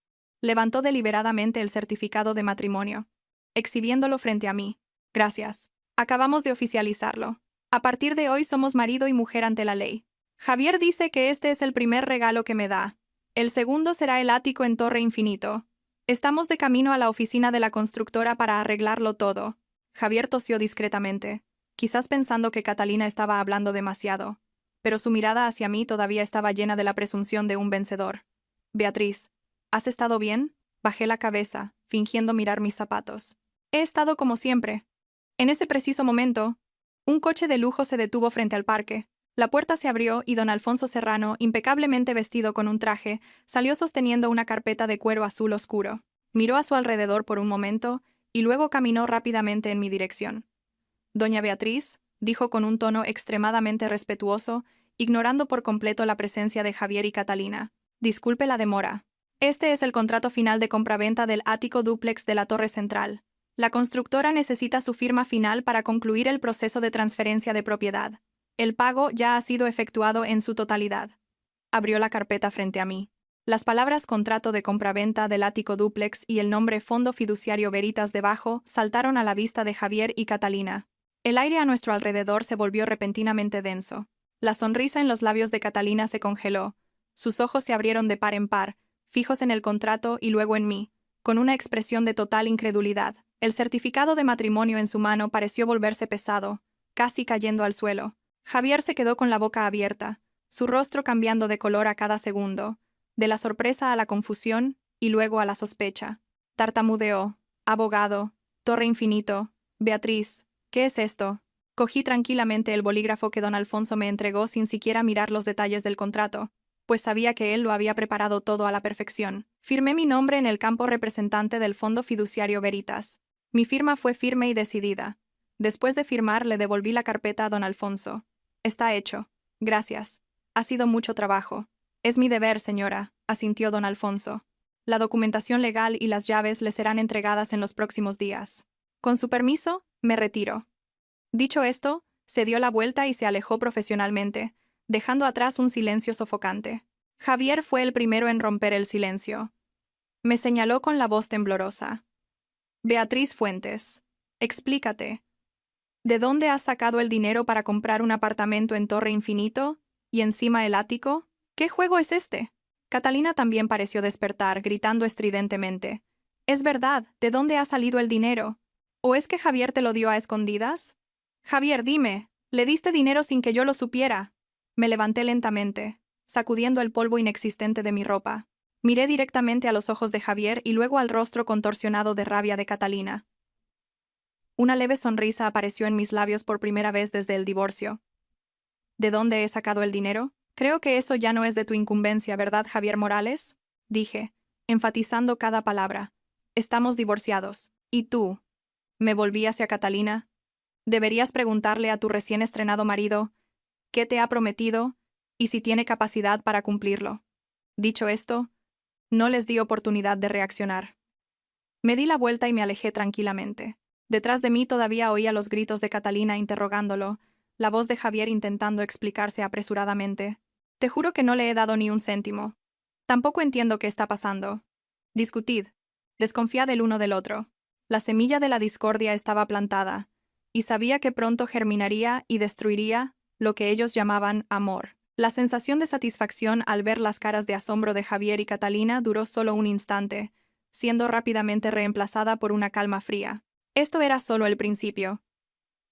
Levantó deliberadamente el certificado de matrimonio, exhibiéndolo frente a mí. Gracias. Acabamos de oficializarlo. A partir de hoy somos marido y mujer ante la ley. Javier dice que este es el primer regalo que me da. El segundo será el ático en Torre Infinito. Estamos de camino a la oficina de la constructora para arreglarlo todo. Javier tosió discretamente, quizás pensando que Catalina estaba hablando demasiado, pero su mirada hacia mí todavía estaba llena de la presunción de un vencedor. Beatriz, ¿has estado bien? Bajé la cabeza, fingiendo mirar mis zapatos. He estado como siempre. En ese preciso momento, un coche de lujo se detuvo frente al parque. La puerta se abrió y don Alfonso Serrano, impecablemente vestido con un traje, salió sosteniendo una carpeta de cuero azul oscuro. Miró a su alrededor por un momento y luego caminó rápidamente en mi dirección. Doña Beatriz, dijo con un tono extremadamente respetuoso, ignorando por completo la presencia de Javier y Catalina. Disculpe la demora. Este es el contrato final de compraventa del ático dúplex de la Torre Central. La constructora necesita su firma final para concluir el proceso de transferencia de propiedad. El pago ya ha sido efectuado en su totalidad. Abrió la carpeta frente a mí. Las palabras contrato de compraventa del ático dúplex y el nombre Fondo Fiduciario Veritas debajo saltaron a la vista de Javier y Catalina. El aire a nuestro alrededor se volvió repentinamente denso. La sonrisa en los labios de Catalina se congeló. Sus ojos se abrieron de par en par, fijos en el contrato y luego en mí, con una expresión de total incredulidad. El certificado de matrimonio en su mano pareció volverse pesado. casi cayendo al suelo. Javier se quedó con la boca abierta, su rostro cambiando de color a cada segundo, de la sorpresa a la confusión y luego a la sospecha. Tartamudeó: abogado, Torre Infinito, Beatriz, ¿qué es esto? Cogí tranquilamente el bolígrafo que don Alfonso me entregó sin siquiera mirar los detalles del contrato, pues sabía que él lo había preparado todo a la perfección. Firmé mi nombre en el campo representante del Fondo Fiduciario Veritas. Mi firma fue firme y decidida. Después de firmar, le devolví la carpeta a don Alfonso. Está hecho. Gracias. Ha sido mucho trabajo. Es mi deber, señora, asintió don Alfonso. La documentación legal y las llaves le serán entregadas en los próximos días. Con su permiso, me retiro. Dicho esto, se dio la vuelta y se alejó profesionalmente, dejando atrás un silencio sofocante. Javier fue el primero en romper el silencio. Me señaló con la voz temblorosa. Beatriz Fuentes, explícate. ¿De dónde has sacado el dinero para comprar un apartamento en Torre Infinito y encima el ático? ¿Qué juego es este? Catalina también pareció despertar, gritando estridentemente. Es verdad, ¿de dónde ha salido el dinero? ¿O es que Javier te lo dio a escondidas? Javier, dime, ¿le diste dinero sin que yo lo supiera? Me levanté lentamente, sacudiendo el polvo inexistente de mi ropa. Miré directamente a los ojos de Javier y luego al rostro contorsionado de rabia de Catalina. Una leve sonrisa apareció en mis labios por primera vez desde el divorcio. ¿De dónde he sacado el dinero? Creo que eso ya no es de tu incumbencia, ¿verdad, Javier Morales? Dije, enfatizando cada palabra. Estamos divorciados. ¿Y tú? Me volví hacia Catalina. Deberías preguntarle a tu recién estrenado marido qué te ha prometido y si tiene capacidad para cumplirlo. Dicho esto, no les di oportunidad de reaccionar. Me di la vuelta y me alejé tranquilamente. Detrás de mí todavía oía los gritos de Catalina interrogándolo, la voz de Javier intentando explicarse apresuradamente. Te juro que no le he dado ni un céntimo. Tampoco entiendo qué está pasando. Discutid. Desconfiad el uno del otro. La semilla de la discordia estaba plantada, y sabía que pronto germinaría y destruiría lo que ellos llamaban amor. La sensación de satisfacción al ver las caras de asombro de Javier y Catalina duró solo un instante, siendo rápidamente reemplazada por una calma fría. Esto era solo el principio.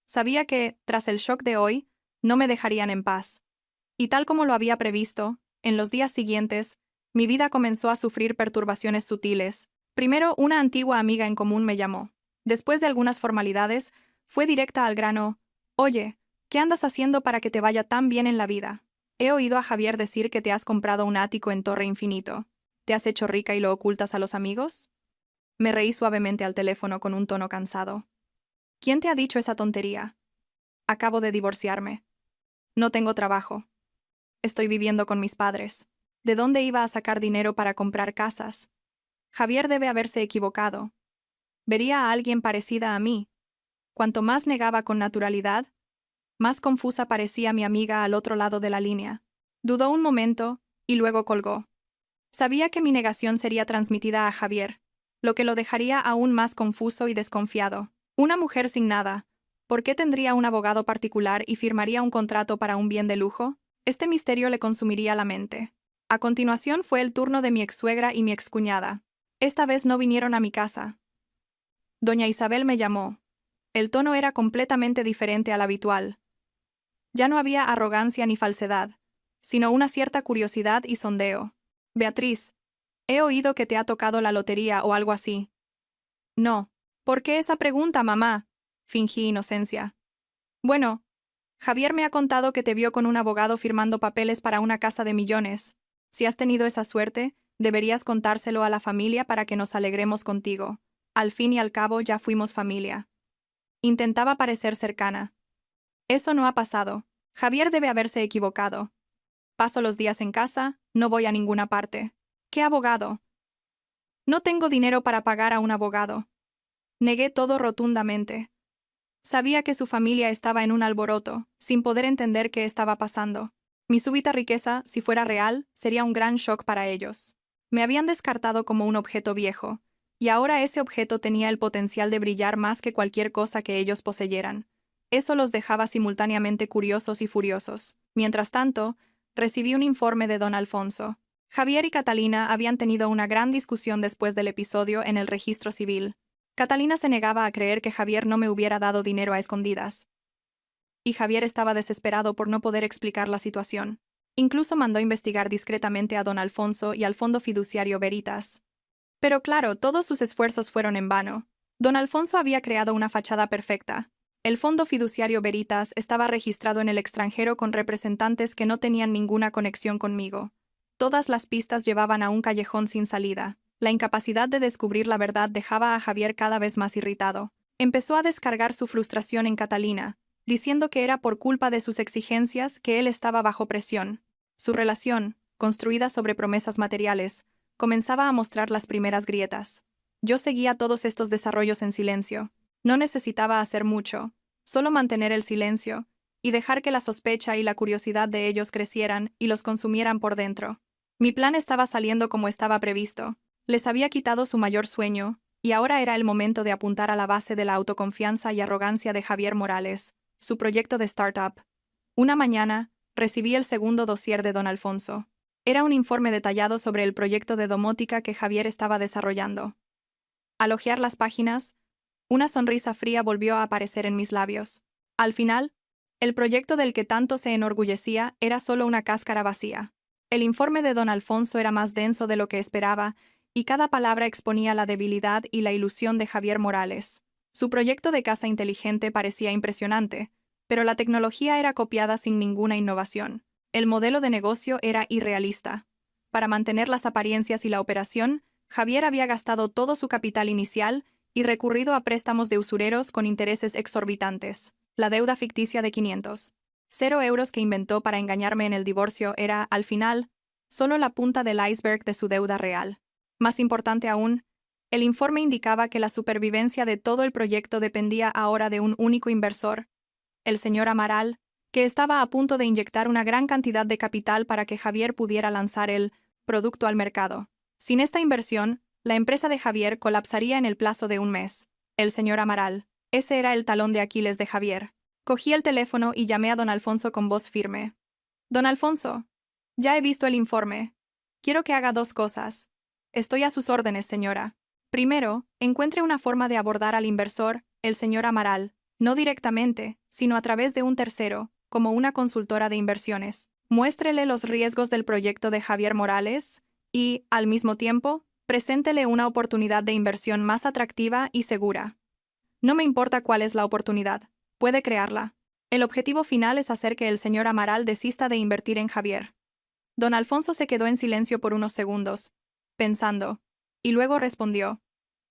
Sabía que, tras el shock de hoy, no me dejarían en paz. Y tal como lo había previsto, en los días siguientes, mi vida comenzó a sufrir perturbaciones sutiles. Primero, una antigua amiga en común me llamó. Después de algunas formalidades, fue directa al grano. Oye, ¿qué andas haciendo para que te vaya tan bien en la vida? He oído a Javier decir que te has comprado un ático en Torre Infinito. ¿Te has hecho rica y lo ocultas a los amigos? Me reí suavemente al teléfono con un tono cansado. ¿Quién te ha dicho esa tontería? Acabo de divorciarme. No tengo trabajo. Estoy viviendo con mis padres. ¿De dónde iba a sacar dinero para comprar casas? Javier debe haberse equivocado. Vería a alguien parecida a mí. Cuanto más negaba con naturalidad, más confusa parecía mi amiga al otro lado de la línea. Dudó un momento y luego colgó. Sabía que mi negación sería transmitida a Javier, lo que lo dejaría aún más confuso y desconfiado. Una mujer sin nada, ¿por qué tendría un abogado particular y firmaría un contrato para un bien de lujo? Este misterio le consumiría la mente. A continuación fue el turno de mi exsuegra y mi excuñada. Esta vez no vinieron a mi casa. Doña Isabel me llamó. El tono era completamente diferente al habitual. Ya no había arrogancia ni falsedad, sino una cierta curiosidad y sondeo. Beatriz, he oído que te ha tocado la lotería o algo así. No. ¿Por qué esa pregunta, mamá? Fingí inocencia. Bueno, Javier me ha contado que te vio con un abogado firmando papeles para una casa de millones. Si has tenido esa suerte, deberías contárselo a la familia para que nos alegremos contigo. Al fin y al cabo ya fuimos familia. Intentaba parecer cercana. Eso no ha pasado. Javier debe haberse equivocado. Paso los días en casa, no voy a ninguna parte. ¿Qué abogado? No tengo dinero para pagar a un abogado. Negué todo rotundamente. Sabía que su familia estaba en un alboroto, sin poder entender qué estaba pasando. Mi súbita riqueza, si fuera real, sería un gran shock para ellos. Me habían descartado como un objeto viejo, y ahora ese objeto tenía el potencial de brillar más que cualquier cosa que ellos poseyeran. Eso los dejaba simultáneamente curiosos y furiosos. Mientras tanto, recibí un informe de don Alfonso. Javier y Catalina habían tenido una gran discusión después del episodio en el registro civil. Catalina se negaba a creer que Javier no me hubiera dado dinero a escondidas. y Javier estaba desesperado por no poder explicar la situación. Incluso mandó investigar discretamente a don Alfonso y al Fondo Fiduciario Veritas. Pero claro, todos sus esfuerzos fueron en vano. Don Alfonso había creado una fachada perfecta. El Fondo Fiduciario Veritas estaba registrado en el extranjero con representantes que no tenían ninguna conexión conmigo. Todas las pistas llevaban a un callejón sin salida. La incapacidad de descubrir la verdad dejaba a Javier cada vez más irritado. Empezó a descargar su frustración en Catalina, diciendo que era por culpa de sus exigencias que él estaba bajo presión. Su relación, construida sobre promesas materiales, comenzaba a mostrar las primeras grietas. Yo seguía todos estos desarrollos en silencio. No necesitaba hacer mucho, solo mantener el silencio y dejar que la sospecha y la curiosidad de ellos crecieran y los consumieran por dentro. Mi plan estaba saliendo como estaba previsto. Les había quitado su mayor sueño, y ahora era el momento de apuntar a la base de la autoconfianza y arrogancia de Javier Morales, su proyecto de startup. Una mañana, recibí el segundo dossier de don Alfonso. Era un informe detallado sobre el proyecto de domótica que Javier estaba desarrollando. Al hojear las páginas, una sonrisa fría volvió a aparecer en mis labios. Al final, el proyecto del que tanto se enorgullecía era solo una cáscara vacía. El informe de don Alfonso era más denso de lo que esperaba, y cada palabra exponía la debilidad y la ilusión de Javier Morales. Su proyecto de casa inteligente parecía impresionante, pero la tecnología era copiada sin ninguna innovación. El modelo de negocio era irrealista. Para mantener las apariencias y la operación, Javier había gastado todo su capital inicial y recurrido a préstamos de usureros con intereses exorbitantes. La deuda ficticia de 500 euros que inventó para engañarme en el divorcio era, al final, solo la punta del iceberg de su deuda real. Más importante aún, el informe indicaba que la supervivencia de todo el proyecto dependía ahora de un único inversor, el señor Amaral, que estaba a punto de inyectar una gran cantidad de capital para que Javier pudiera lanzar el producto al mercado. Sin esta inversión, la empresa de Javier colapsaría en el plazo de un mes. El señor Amaral. Ese era el talón de Aquiles de Javier. Cogí el teléfono y llamé a don Alfonso con voz firme. Don Alfonso, ya he visto el informe. Quiero que haga dos cosas. Estoy a sus órdenes, señora. Primero, encuentre una forma de abordar al inversor, el señor Amaral, no directamente, sino a través de un tercero, como una consultora de inversiones. Muéstrele los riesgos del proyecto de Javier Morales y, al mismo tiempo, preséntele una oportunidad de inversión más atractiva y segura. No me importa cuál es la oportunidad, puede crearla. El objetivo final es hacer que el señor Amaral desista de invertir en Javier. Don Alfonso se quedó en silencio por unos segundos, pensando, y luego respondió: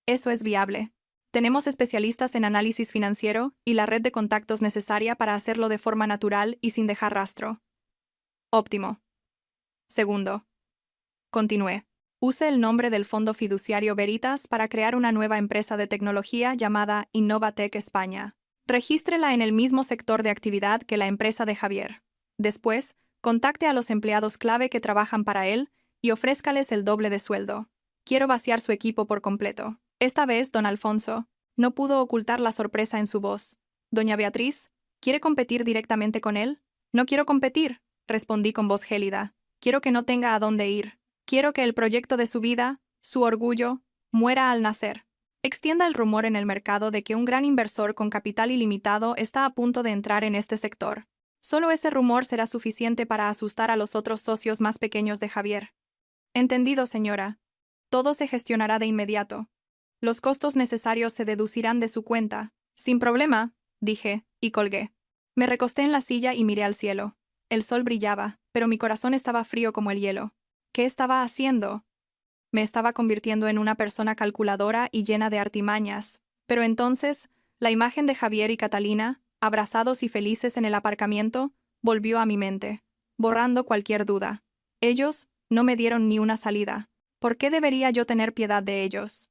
eso es viable. Tenemos especialistas en análisis financiero y la red de contactos necesaria para hacerlo de forma natural y sin dejar rastro. Óptimo. Segundo. Continué. Use el nombre del Fondo Fiduciario Veritas para crear una nueva empresa de tecnología llamada Innovatec España. Regístrela en el mismo sector de actividad que la empresa de Javier. Después, contacte a los empleados clave que trabajan para él y ofrézcales el doble de sueldo. Quiero vaciar su equipo por completo. Esta vez, don Alfonso no pudo ocultar la sorpresa en su voz. Doña Beatriz, ¿quiere competir directamente con él? No quiero competir, respondí con voz gélida. Quiero que no tenga a dónde ir. Quiero que el proyecto de su vida, su orgullo, muera al nacer. Extienda el rumor en el mercado de que un gran inversor con capital ilimitado está a punto de entrar en este sector. Solo ese rumor será suficiente para asustar a los otros socios más pequeños de Javier. Entendido, señora. Todo se gestionará de inmediato. Los costos necesarios se deducirán de su cuenta. Sin problema, dije, y colgué. Me recosté en la silla y miré al cielo. El sol brillaba, pero mi corazón estaba frío como el hielo. ¿Qué estaba haciendo? Me estaba convirtiendo en una persona calculadora y llena de artimañas. Pero entonces, la imagen de Javier y Catalina, abrazados y felices en el aparcamiento, volvió a mi mente, borrando cualquier duda. Ellos no me dieron ni una salida. ¿Por qué debería yo tener piedad de ellos?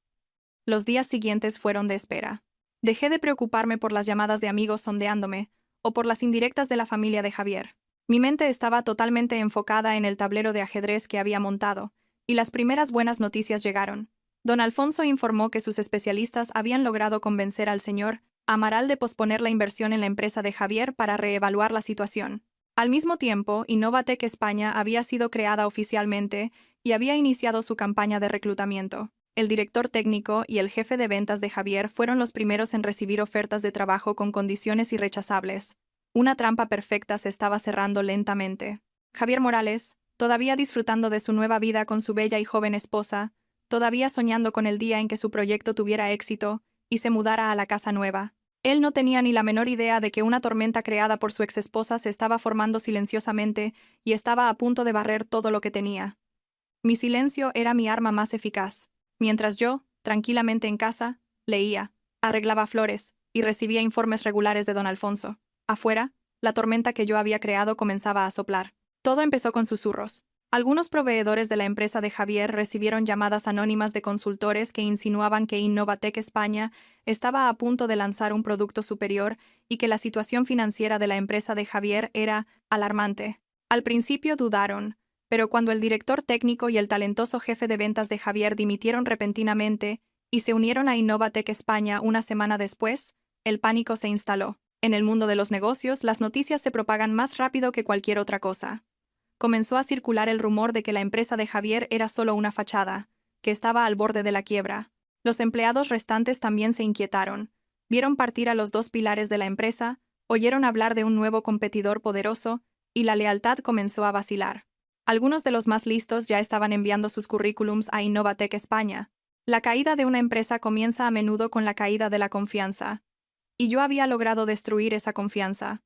Los días siguientes fueron de espera. Dejé de preocuparme por las llamadas de amigos sondeándome, o por las indirectas de la familia de Javier. Mi mente estaba totalmente enfocada en el tablero de ajedrez que había montado, y las primeras buenas noticias llegaron. Don Alfonso informó que sus especialistas habían logrado convencer al señor Amaral de posponer la inversión en la empresa de Javier para reevaluar la situación. Al mismo tiempo, Innovatec España había sido creada oficialmente y había iniciado su campaña de reclutamiento. El director técnico y el jefe de ventas de Javier fueron los primeros en recibir ofertas de trabajo con condiciones irrechazables. Una trampa perfecta se estaba cerrando lentamente. Javier Morales, todavía disfrutando de su nueva vida con su bella y joven esposa, todavía soñando con el día en que su proyecto tuviera éxito y se mudara a la casa nueva. Él no tenía ni la menor idea de que una tormenta creada por su exesposa se estaba formando silenciosamente y estaba a punto de barrer todo lo que tenía. Mi silencio era mi arma más eficaz, mientras yo, tranquilamente en casa, leía, arreglaba flores y recibía informes regulares de don Alfonso. Afuera, la tormenta que yo había creado comenzaba a soplar. Todo empezó con susurros. Algunos proveedores de la empresa de Javier recibieron llamadas anónimas de consultores que insinuaban que Innovatec España estaba a punto de lanzar un producto superior y que la situación financiera de la empresa de Javier era alarmante. Al principio dudaron, pero cuando el director técnico y el talentoso jefe de ventas de Javier dimitieron repentinamente y se unieron a Innovatec España una semana después, el pánico se instaló. En el mundo de los negocios, las noticias se propagan más rápido que cualquier otra cosa. Comenzó a circular el rumor de que la empresa de Javier era solo una fachada, que estaba al borde de la quiebra. Los empleados restantes también se inquietaron. Vieron partir a los dos pilares de la empresa, oyeron hablar de un nuevo competidor poderoso, y la lealtad comenzó a vacilar. Algunos de los más listos ya estaban enviando sus currículums a Innovatec España. La caída de una empresa comienza a menudo con la caída de la confianza. Y yo había logrado destruir esa confianza.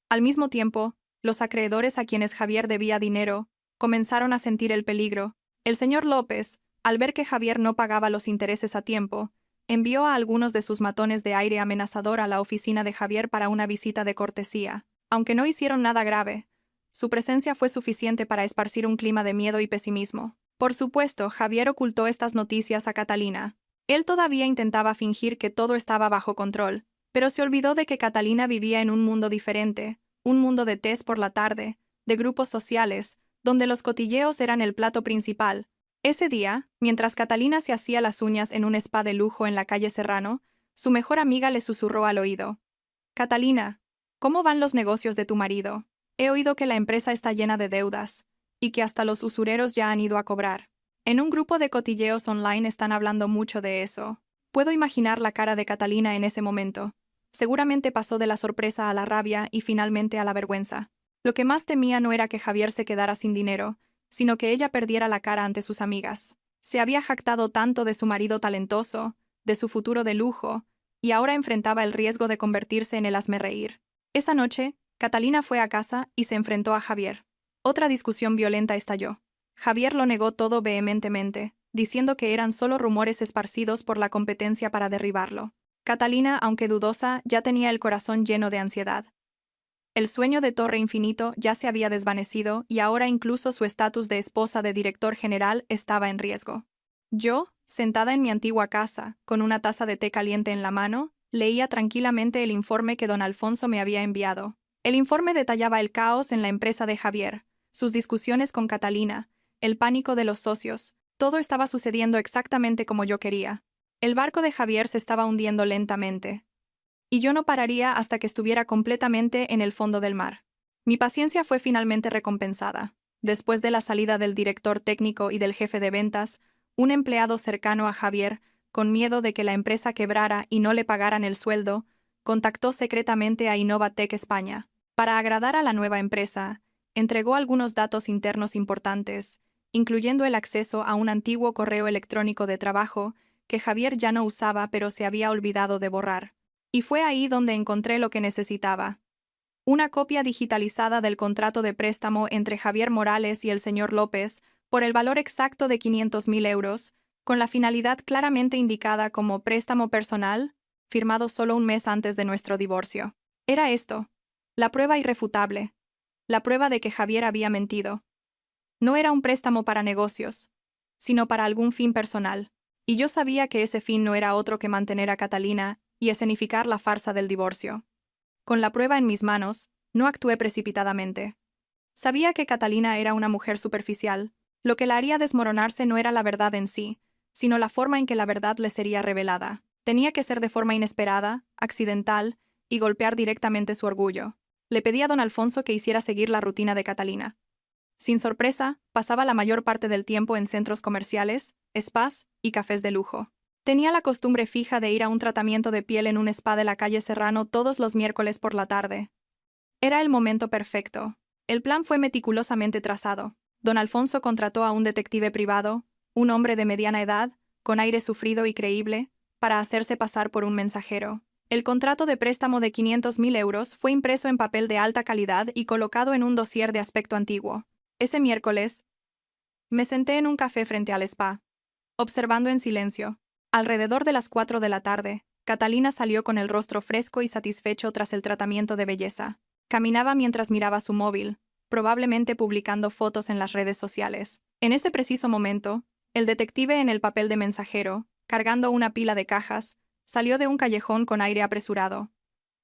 Al mismo tiempo, los acreedores a quienes Javier debía dinero comenzaron a sentir el peligro. El señor López, al ver que Javier no pagaba los intereses a tiempo, envió a algunos de sus matones de aire amenazador a la oficina de Javier para una visita de cortesía. Aunque no hicieron nada grave, su presencia fue suficiente para esparcir un clima de miedo y pesimismo. Por supuesto, Javier ocultó estas noticias a Catalina. Él todavía intentaba fingir que todo estaba bajo control, pero se olvidó de que Catalina vivía en un mundo diferente, un mundo de tés por la tarde, de grupos sociales, donde los cotilleos eran el plato principal. Ese día, mientras Catalina se hacía las uñas en un spa de lujo en la calle Serrano, su mejor amiga le susurró al oído. «Catalina, ¿cómo van los negocios de tu marido? He oído que la empresa está llena de deudas, y que hasta los usureros ya han ido a cobrar. En un grupo de cotilleos online están hablando mucho de eso». Puedo imaginar la cara de Catalina en ese momento. Seguramente pasó de la sorpresa a la rabia y finalmente a la vergüenza. Lo que más temía no era que Javier se quedara sin dinero, sino que ella perdiera la cara ante sus amigas. Se había jactado tanto de su marido talentoso, de su futuro de lujo, y ahora enfrentaba el riesgo de convertirse en el hazmerreír. Esa noche, Catalina fue a casa y se enfrentó a Javier. Otra discusión violenta estalló. Javier lo negó todo vehementemente, diciendo que eran solo rumores esparcidos por la competencia para derribarlo. Catalina, aunque dudosa, ya tenía el corazón lleno de ansiedad. El sueño de Torre Infinito ya se había desvanecido y ahora incluso su estatus de esposa de director general estaba en riesgo. Yo, sentada en mi antigua casa, con una taza de té caliente en la mano, leía tranquilamente el informe que don Alfonso me había enviado. El informe detallaba el caos en la empresa de Javier, sus discusiones con Catalina, el pánico de los socios. Todo estaba sucediendo exactamente como yo quería. El barco de Javier se estaba hundiendo lentamente, y yo no pararía hasta que estuviera completamente en el fondo del mar. Mi paciencia fue finalmente recompensada. Después de la salida del director técnico y del jefe de ventas, un empleado cercano a Javier, con miedo de que la empresa quebrara y no le pagaran el sueldo, contactó secretamente a Innovatec España. Para agradar a la nueva empresa, entregó algunos datos internos importantes, incluyendo el acceso a un antiguo correo electrónico de trabajo que Javier ya no usaba pero se había olvidado de borrar. Y fue ahí donde encontré lo que necesitaba. Una copia digitalizada del contrato de préstamo entre Javier Morales y el señor López por el valor exacto de 500.000 euros, con la finalidad claramente indicada como préstamo personal, firmado solo un mes antes de nuestro divorcio. Era esto, la prueba irrefutable, la prueba de que Javier había mentido. No era un préstamo para negocios, sino para algún fin personal. Y yo sabía que ese fin no era otro que mantener a Catalina y escenificar la farsa del divorcio. Con la prueba en mis manos, no actué precipitadamente. Sabía que Catalina era una mujer superficial. Lo que la haría desmoronarse no era la verdad en sí, sino la forma en que la verdad le sería revelada. Tenía que ser de forma inesperada, accidental, y golpear directamente su orgullo. Le pedí a don Alfonso que hiciera seguir la rutina de Catalina. Sin sorpresa, pasaba la mayor parte del tiempo en centros comerciales, spas y cafés de lujo. Tenía la costumbre fija de ir a un tratamiento de piel en un spa de la calle Serrano todos los miércoles por la tarde. Era el momento perfecto. El plan fue meticulosamente trazado. Don Alfonso contrató a un detective privado, un hombre de mediana edad, con aire sufrido y creíble, para hacerse pasar por un mensajero. El contrato de préstamo de 500.000 euros fue impreso en papel de alta calidad y colocado en un dossier de aspecto antiguo. Ese miércoles, me senté en un café frente al spa, observando en silencio. Alrededor de las 4 de la tarde, Catalina salió con el rostro fresco y satisfecho tras el tratamiento de belleza. Caminaba mientras miraba su móvil, probablemente publicando fotos en las redes sociales. En ese preciso momento, el detective en el papel de mensajero, cargando una pila de cajas, salió de un callejón con aire apresurado.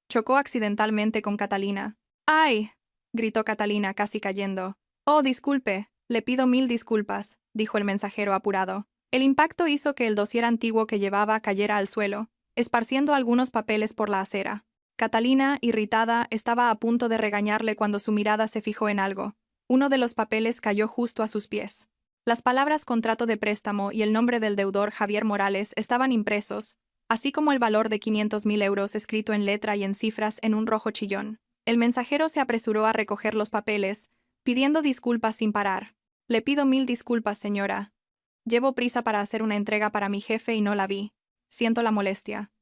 Chocó accidentalmente con Catalina. ¡Ay! Gritó Catalina, casi cayendo. Oh, disculpe, le pido 1000 disculpas, dijo el mensajero apurado. El impacto hizo que el dossier antiguo que llevaba cayera al suelo, esparciendo algunos papeles por la acera. Catalina, irritada, estaba a punto de regañarle cuando su mirada se fijó en algo. Uno de los papeles cayó justo a sus pies. Las palabras contrato de préstamo y el nombre del deudor Javier Morales estaban impresos, así como el valor de 500.000 euros escrito en letra y en cifras en un rojo chillón. El mensajero se apresuró a recoger los papeles, pidiendo disculpas sin parar. Le pido 1000 disculpas, señora. Llevo prisa para hacer una entrega para mi jefe y no la vi. Siento la molestia.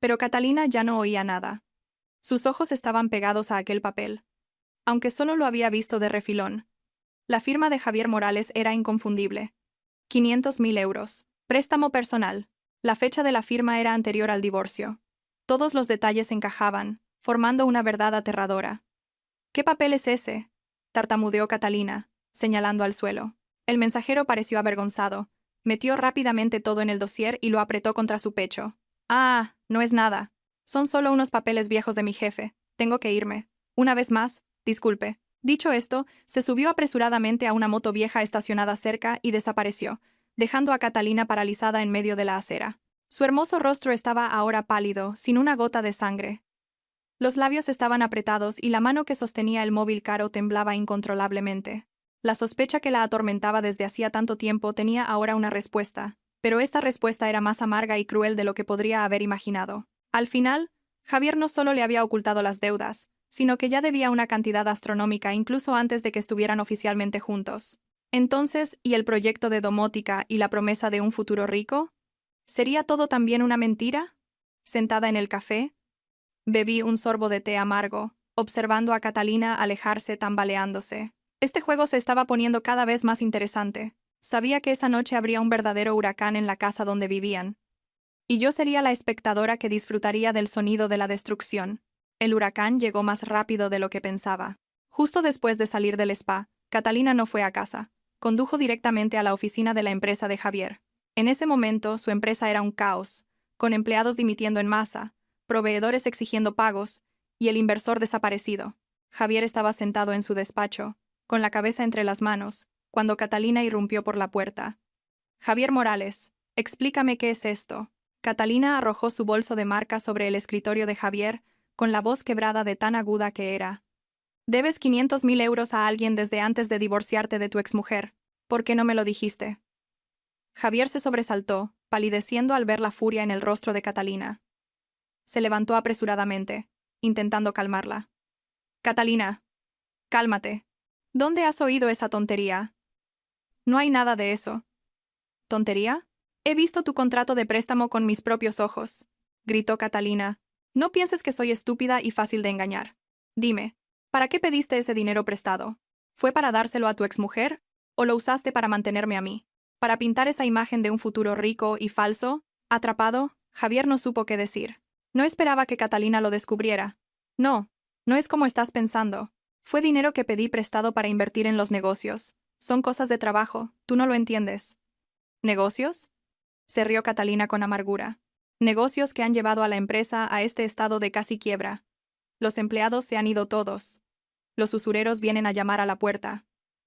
Pero Catalina ya no oía nada. Sus ojos estaban pegados a aquel papel. Aunque solo lo había visto de refilón. La firma de Javier Morales era inconfundible. 500.000 euros. Préstamo personal. La fecha de la firma era anterior al divorcio. Todos los detalles encajaban, formando una verdad aterradora. ¿Qué papel es ese?, tartamudeó Catalina, señalando al suelo. El mensajero pareció avergonzado. Metió rápidamente todo en el dossier y lo apretó contra su pecho. Ah, no es nada. Son solo unos papeles viejos de mi jefe. Tengo que irme. Una vez más, disculpe. Dicho esto, se subió apresuradamente a una moto vieja estacionada cerca y desapareció, dejando a Catalina paralizada en medio de la acera. Su hermoso rostro estaba ahora pálido, sin una gota de sangre. Los labios estaban apretados y la mano que sostenía el móvil caro temblaba incontrolablemente. La sospecha que la atormentaba desde hacía tanto tiempo tenía ahora una respuesta, pero esta respuesta era más amarga y cruel de lo que podría haber imaginado. Al final, Javier no solo le había ocultado las deudas, sino que ya debía una cantidad astronómica incluso antes de que estuvieran oficialmente juntos. Entonces, ¿y el proyecto de domótica y la promesa de un futuro rico? ¿Sería todo también una mentira? Sentada en el café, bebí un sorbo de té amargo, observando a Catalina alejarse tambaleándose. Este juego se estaba poniendo cada vez más interesante. Sabía que esa noche habría un verdadero huracán en la casa donde vivían. Y yo sería la espectadora que disfrutaría del sonido de la destrucción. El huracán llegó más rápido de lo que pensaba. Justo después de salir del spa, Catalina no fue a casa. Condujo directamente a la oficina de la empresa de Javier. En ese momento, su empresa era un caos, con empleados dimitiendo en masa, proveedores exigiendo pagos, y el inversor desaparecido. Javier estaba sentado en su despacho, con la cabeza entre las manos, cuando Catalina irrumpió por la puerta. Javier Morales, explícame qué es esto. Catalina arrojó su bolso de marca sobre el escritorio de Javier, con la voz quebrada de tan aguda que era. Debes 500.000 euros a alguien desde antes de divorciarte de tu exmujer. ¿Por qué no me lo dijiste? Javier se sobresaltó, palideciendo al ver la furia en el rostro de Catalina. Se levantó apresuradamente, intentando calmarla. Catalina, cálmate. ¿Dónde has oído esa tontería? No hay nada de eso. ¿Tontería? He visto tu contrato de préstamo con mis propios ojos, gritó Catalina. No pienses que soy estúpida y fácil de engañar. Dime, ¿para qué pediste ese dinero prestado? ¿Fue para dárselo a tu exmujer? ¿O lo usaste para mantenerme a mí? ¿Para pintar esa imagen de un futuro rico y falso? Atrapado, Javier no supo qué decir. No esperaba que Catalina lo descubriera. No, no es como estás pensando. Fue dinero que pedí prestado para invertir en los negocios. Son cosas de trabajo, tú no lo entiendes. ¿Negocios? Se rió Catalina con amargura. Negocios que han llevado a la empresa a este estado de casi quiebra. Los empleados se han ido todos. Los usureros vienen a llamar a la puerta.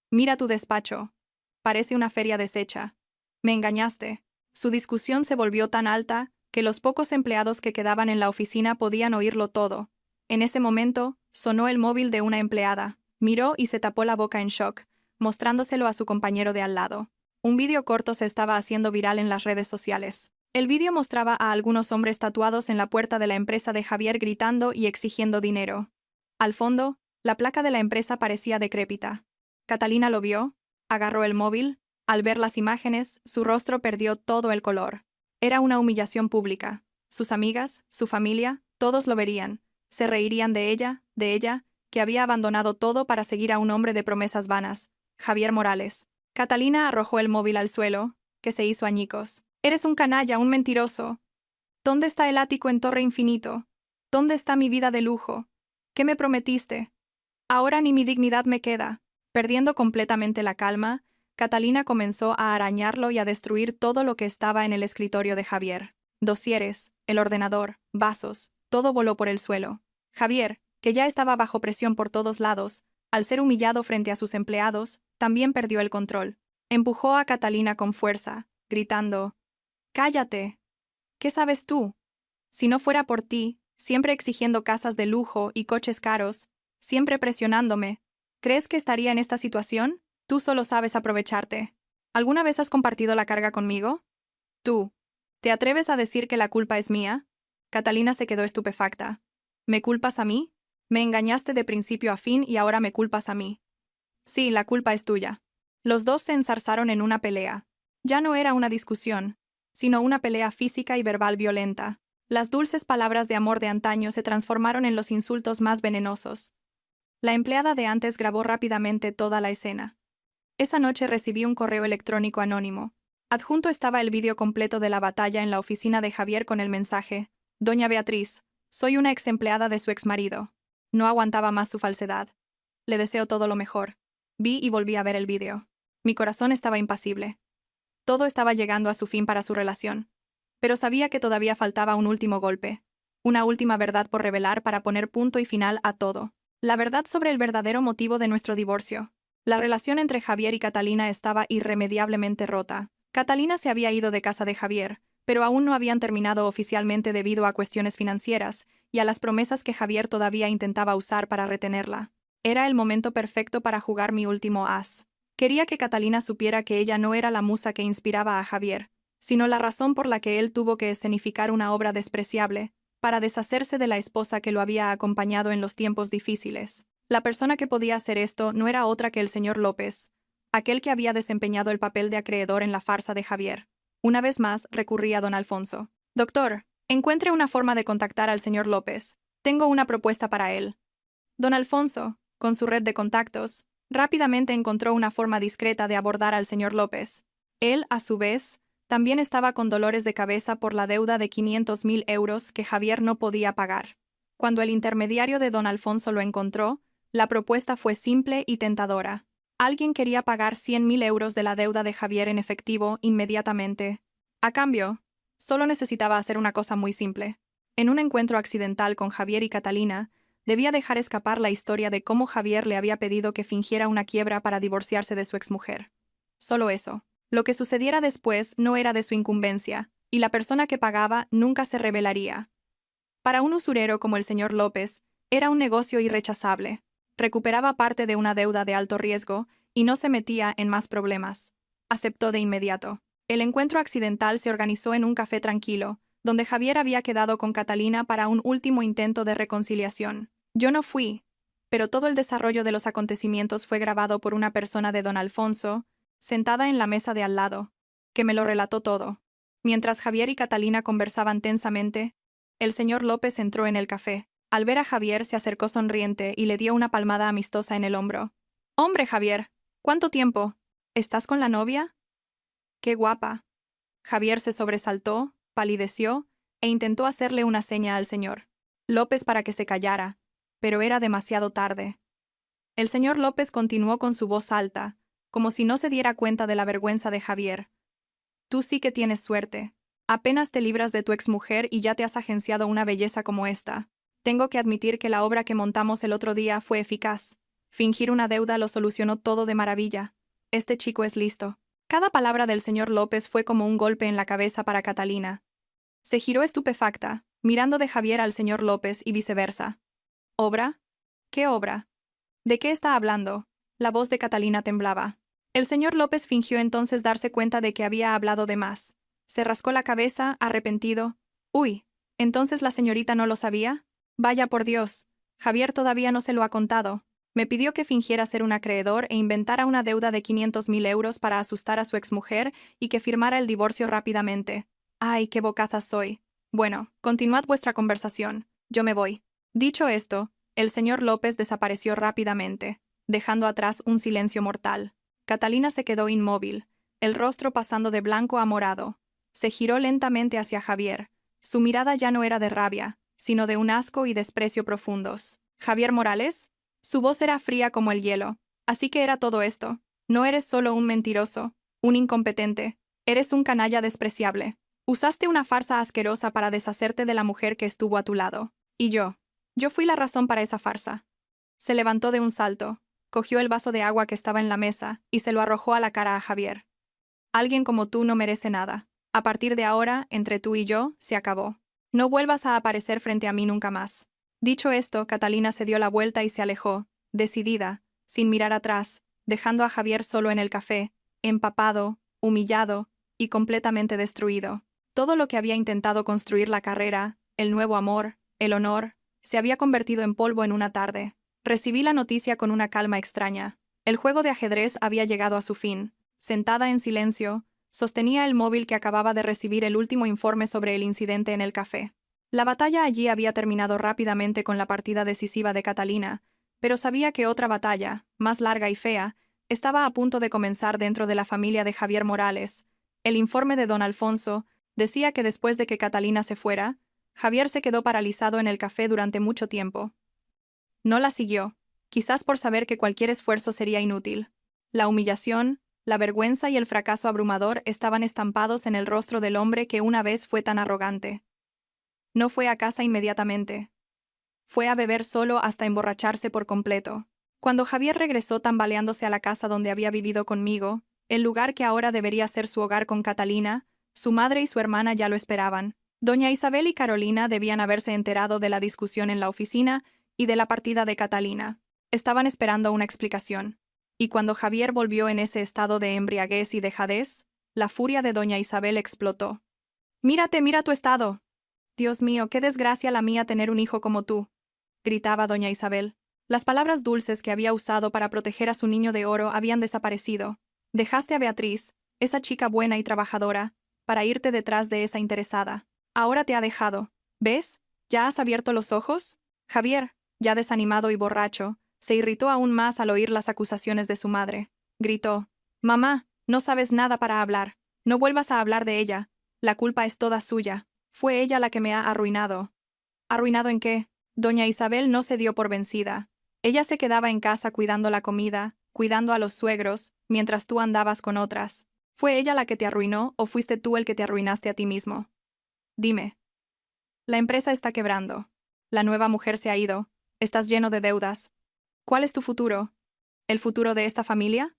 Mira tu despacho. Parece una feria deshecha. Me engañaste. Su discusión se volvió tan alta que los pocos empleados que quedaban en la oficina podían oírlo todo. En ese momento, sonó el móvil de una empleada. Miró y se tapó la boca en shock, mostrándoselo a su compañero de al lado. Un vídeo corto se estaba haciendo viral en las redes sociales. El vídeo mostraba a algunos hombres tatuados en la puerta de la empresa de Javier gritando y exigiendo dinero. Al fondo, la placa de la empresa parecía decrépita. Catalina lo vio, agarró el móvil. Al ver las imágenes, su rostro perdió todo el color. Era una humillación pública. Sus amigas, su familia, todos lo verían. Se reirían de ella, que había abandonado todo para seguir a un hombre de promesas vanas, Javier Morales. Catalina arrojó el móvil al suelo, que se hizo añicos. «Eres un canalla, un mentiroso. ¿Dónde está el ático en Torre Infinito? ¿Dónde está mi vida de lujo? ¿Qué me prometiste? Ahora ni mi dignidad me queda». Perdiendo completamente la calma, Catalina comenzó a arañarlo y a destruir todo lo que estaba en el escritorio de Javier. Dosieres, el ordenador, vasos, todo voló por el suelo. Javier, que ya estaba bajo presión por todos lados, al ser humillado frente a sus empleados, también perdió el control. Empujó a Catalina con fuerza, gritando: «¡Cállate! ¿Qué sabes tú? Si no fuera por ti, siempre exigiendo casas de lujo y coches caros, siempre presionándome, ¿crees que estaría en esta situación? Tú solo sabes aprovecharte. ¿Alguna vez has compartido la carga conmigo? Tú. ¿Te atreves a decir que la culpa es mía?» Catalina se quedó estupefacta. «¿Me culpas a mí? Me engañaste de principio a fin y ahora me culpas a mí». «Sí, la culpa es tuya». Los dos se enzarzaron en una pelea. Ya no era una discusión, sino una pelea física y verbal violenta. Las dulces palabras de amor de antaño se transformaron en los insultos más venenosos. La empleada de antes grabó rápidamente toda la escena. Esa noche recibí un correo electrónico anónimo. Adjunto estaba el vídeo completo de la batalla en la oficina de Javier con el mensaje: «Doña Beatriz, soy una ex empleada de su exmarido. No aguantaba más su falsedad. Le deseo todo lo mejor». Vi y volví a ver el vídeo. Mi corazón estaba impasible. Todo estaba llegando a su fin para su relación. Pero sabía que todavía faltaba un último golpe. Una última verdad por revelar para poner punto y final a todo. La verdad sobre el verdadero motivo de nuestro divorcio. La relación entre Javier y Catalina estaba irremediablemente rota. Catalina se había ido de casa de Javier, pero aún no habían terminado oficialmente debido a cuestiones financieras y a las promesas que Javier todavía intentaba usar para retenerla. Era el momento perfecto para jugar mi último as. Quería que Catalina supiera que ella no era la musa que inspiraba a Javier, sino la razón por la que él tuvo que escenificar una obra despreciable, para deshacerse de la esposa que lo había acompañado en los tiempos difíciles. La persona que podía hacer esto no era otra que el señor López, aquel que había desempeñado el papel de acreedor en la farsa de Javier. Una vez más recurrí a don Alfonso. «Doctor, encuentre una forma de contactar al señor López. Tengo una propuesta para él». Don Alfonso, con su red de contactos, rápidamente encontró una forma discreta de abordar al señor López. Él, a su vez, también estaba con dolores de cabeza por la deuda de 500.000 euros que Javier no podía pagar. Cuando el intermediario de don Alfonso lo encontró, la propuesta fue simple y tentadora. Alguien quería pagar 100.000 euros de la deuda de Javier en efectivo inmediatamente. A cambio, solo necesitaba hacer una cosa muy simple. En un encuentro accidental con Javier y Catalina, debía dejar escapar la historia de cómo Javier le había pedido que fingiera una quiebra para divorciarse de su exmujer. Solo eso. Lo que sucediera después no era de su incumbencia, y la persona que pagaba nunca se revelaría. Para un usurero como el señor López, era un negocio irrechazable. Recuperaba parte de una deuda de alto riesgo y no se metía en más problemas. Aceptó de inmediato. El encuentro accidental se organizó en un café tranquilo, donde Javier había quedado con Catalina para un último intento de reconciliación. Yo no fui, pero todo el desarrollo de los acontecimientos fue grabado por una persona de don Alfonso, sentada en la mesa de al lado, que me lo relató todo. Mientras Javier y Catalina conversaban tensamente, el señor López entró en el café. Al ver a Javier se acercó sonriente y le dio una palmada amistosa en el hombro. «Hombre, Javier, ¿cuánto tiempo? ¿Estás con la novia? ¡Qué guapa!». Javier se sobresaltó, palideció e intentó hacerle una seña al señor López para que se callara, pero era demasiado tarde. El señor López continuó con su voz alta, como si no se diera cuenta de la vergüenza de Javier. «Tú sí que tienes suerte. Apenas te libras de tu exmujer y ya te has agenciado una belleza como esta. Tengo que admitir que la obra que montamos el otro día fue eficaz. Fingir una deuda lo solucionó todo de maravilla. Este chico es listo». Cada palabra del señor López fue como un golpe en la cabeza para Catalina. Se giró estupefacta, mirando de Javier al señor López y viceversa. «¿Obra? ¿Qué obra? ¿De qué está hablando?». La voz de Catalina temblaba. El señor López fingió entonces darse cuenta de que había hablado de más. Se rascó la cabeza, arrepentido. «Uy, ¿entonces la señorita no lo sabía? Vaya por Dios. Javier todavía no se lo ha contado. Me pidió que fingiera ser un acreedor e inventara una deuda de 500.000 euros para asustar a su exmujer y que firmara el divorcio rápidamente. ¡Ay, qué bocaza soy! Bueno, continuad vuestra conversación. Yo me voy. Dicho esto, el señor López desapareció rápidamente, dejando atrás un silencio mortal. Catalina se quedó inmóvil, el rostro pasando de blanco a morado. Se giró lentamente hacia Javier. Su mirada ya no era de rabia, sino de un asco y desprecio profundos. ¿Javier Morales? Su voz era fría como el hielo. Así que era todo esto. No eres solo un mentiroso, un incompetente. Eres un canalla despreciable. Usaste una farsa asquerosa para deshacerte de la mujer que estuvo a tu lado. Y yo fui la razón para esa farsa. Se levantó de un salto, cogió el vaso de agua que estaba en la mesa y se lo arrojó a la cara a Javier. Alguien como tú no merece nada. A partir de ahora, entre tú y yo, se acabó. No vuelvas a aparecer frente a mí nunca más. Dicho esto, Catalina se dio la vuelta y se alejó, decidida, sin mirar atrás, dejando a Javier solo en el café, empapado, humillado y completamente destruido. Todo lo que había intentado construir la carrera, el nuevo amor, el honor, se había convertido en polvo en una tarde. Recibí la noticia con una calma extraña. El juego de ajedrez había llegado a su fin. Sentada en silencio, sostenía el móvil que acababa de recibir el último informe sobre el incidente en el café. La batalla allí había terminado rápidamente con la partida decisiva de Catalina, pero sabía que otra batalla, más larga y fea, estaba a punto de comenzar dentro de la familia de Javier Morales. El informe de don Alfonso decía que después de que Catalina se fuera, Javier se quedó paralizado en el café durante mucho tiempo. No la siguió, quizás por saber que cualquier esfuerzo sería inútil. La humillación, la vergüenza y el fracaso abrumador estaban estampados en el rostro del hombre que una vez fue tan arrogante. No fue a casa inmediatamente. Fue a beber solo hasta emborracharse por completo. Cuando Javier regresó tambaleándose a la casa donde había vivido conmigo, el lugar que ahora debería ser su hogar con Catalina, su madre y su hermana ya lo esperaban. Doña Isabel y Carolina debían haberse enterado de la discusión en la oficina y de la partida de Catalina. Estaban esperando una explicación. Y cuando Javier volvió en ese estado de embriaguez y dejadez, la furia de doña Isabel explotó. «¡Mírate, mira tu estado! Dios mío, qué desgracia la mía tener un hijo como tú», gritaba doña Isabel. Las palabras dulces que había usado para proteger a su niño de oro habían desaparecido. Dejaste a Beatriz, esa chica buena y trabajadora, para irte detrás de esa interesada. Ahora te ha dejado. ¿Ves? ¿Ya has abierto los ojos? Javier, ya desanimado y borracho, se irritó aún más al oír las acusaciones de su madre. Gritó: «Mamá, no sabes nada para hablar. No vuelvas a hablar de ella. La culpa es toda suya. Fue ella la que me ha arruinado». ¿Arruinado en qué? Doña Isabel no se dio por vencida. Ella se quedaba en casa cuidando la comida, cuidando a los suegros, mientras tú andabas con otras. ¿Fue ella la que te arruinó o fuiste tú el que te arruinaste a ti mismo? Dime. La empresa está quebrando. La nueva mujer se ha ido. Estás lleno de deudas. ¿Cuál es tu futuro? ¿El futuro de esta familia?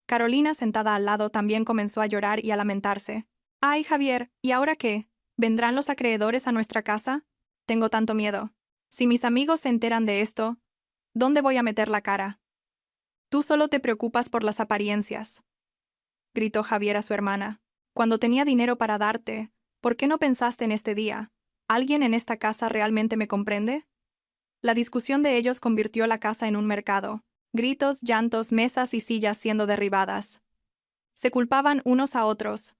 Carolina, sentada al lado, también comenzó a llorar y a lamentarse. «Ay, Javier, ¿y ahora qué? ¿Vendrán los acreedores a nuestra casa? Tengo tanto miedo. Si mis amigos se enteran de esto, ¿dónde voy a meter la cara?» «Tú solo te preocupas por las apariencias», gritó Javier a su hermana. «Cuando tenía dinero para darte, ¿por qué no pensaste en este día? ¿Alguien en esta casa realmente me comprende?» La discusión de ellos convirtió la casa en un mercado. Gritos, llantos, mesas y sillas siendo derribadas. Se culpaban unos a otros,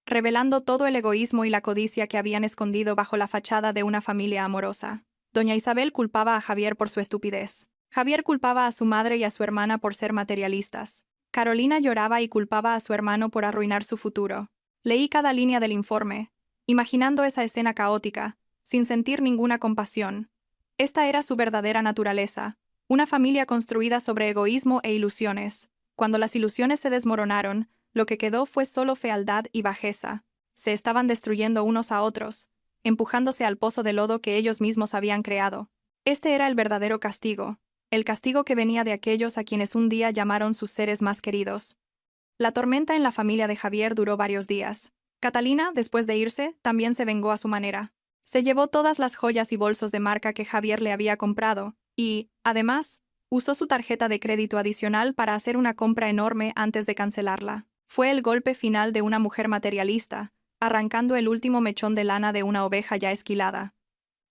revelando todo el egoísmo y la codicia que habían escondido bajo la fachada de una familia amorosa. Doña Isabel culpaba a Javier por su estupidez. Javier culpaba a su madre y a su hermana por ser materialistas. Carolina lloraba y culpaba a su hermano por arruinar su futuro. Leí cada línea del informe, imaginando esa escena caótica, sin sentir ninguna compasión. Esta era su verdadera naturaleza, una familia construida sobre egoísmo e ilusiones. Cuando las ilusiones se desmoronaron, lo que quedó fue solo fealdad y bajeza. Se estaban destruyendo unos a otros, empujándose al pozo de lodo que ellos mismos habían creado. Este era el verdadero castigo, el castigo que venía de aquellos a quienes un día llamaron sus seres más queridos. La tormenta en la familia de Javier duró varios días. Catalina, después de irse, también se vengó a su manera. Se llevó todas las joyas y bolsos de marca que Javier le había comprado, y, además, usó su tarjeta de crédito adicional para hacer una compra enorme antes de cancelarla. Fue el golpe final de una mujer materialista, arrancando el último mechón de lana de una oveja ya esquilada.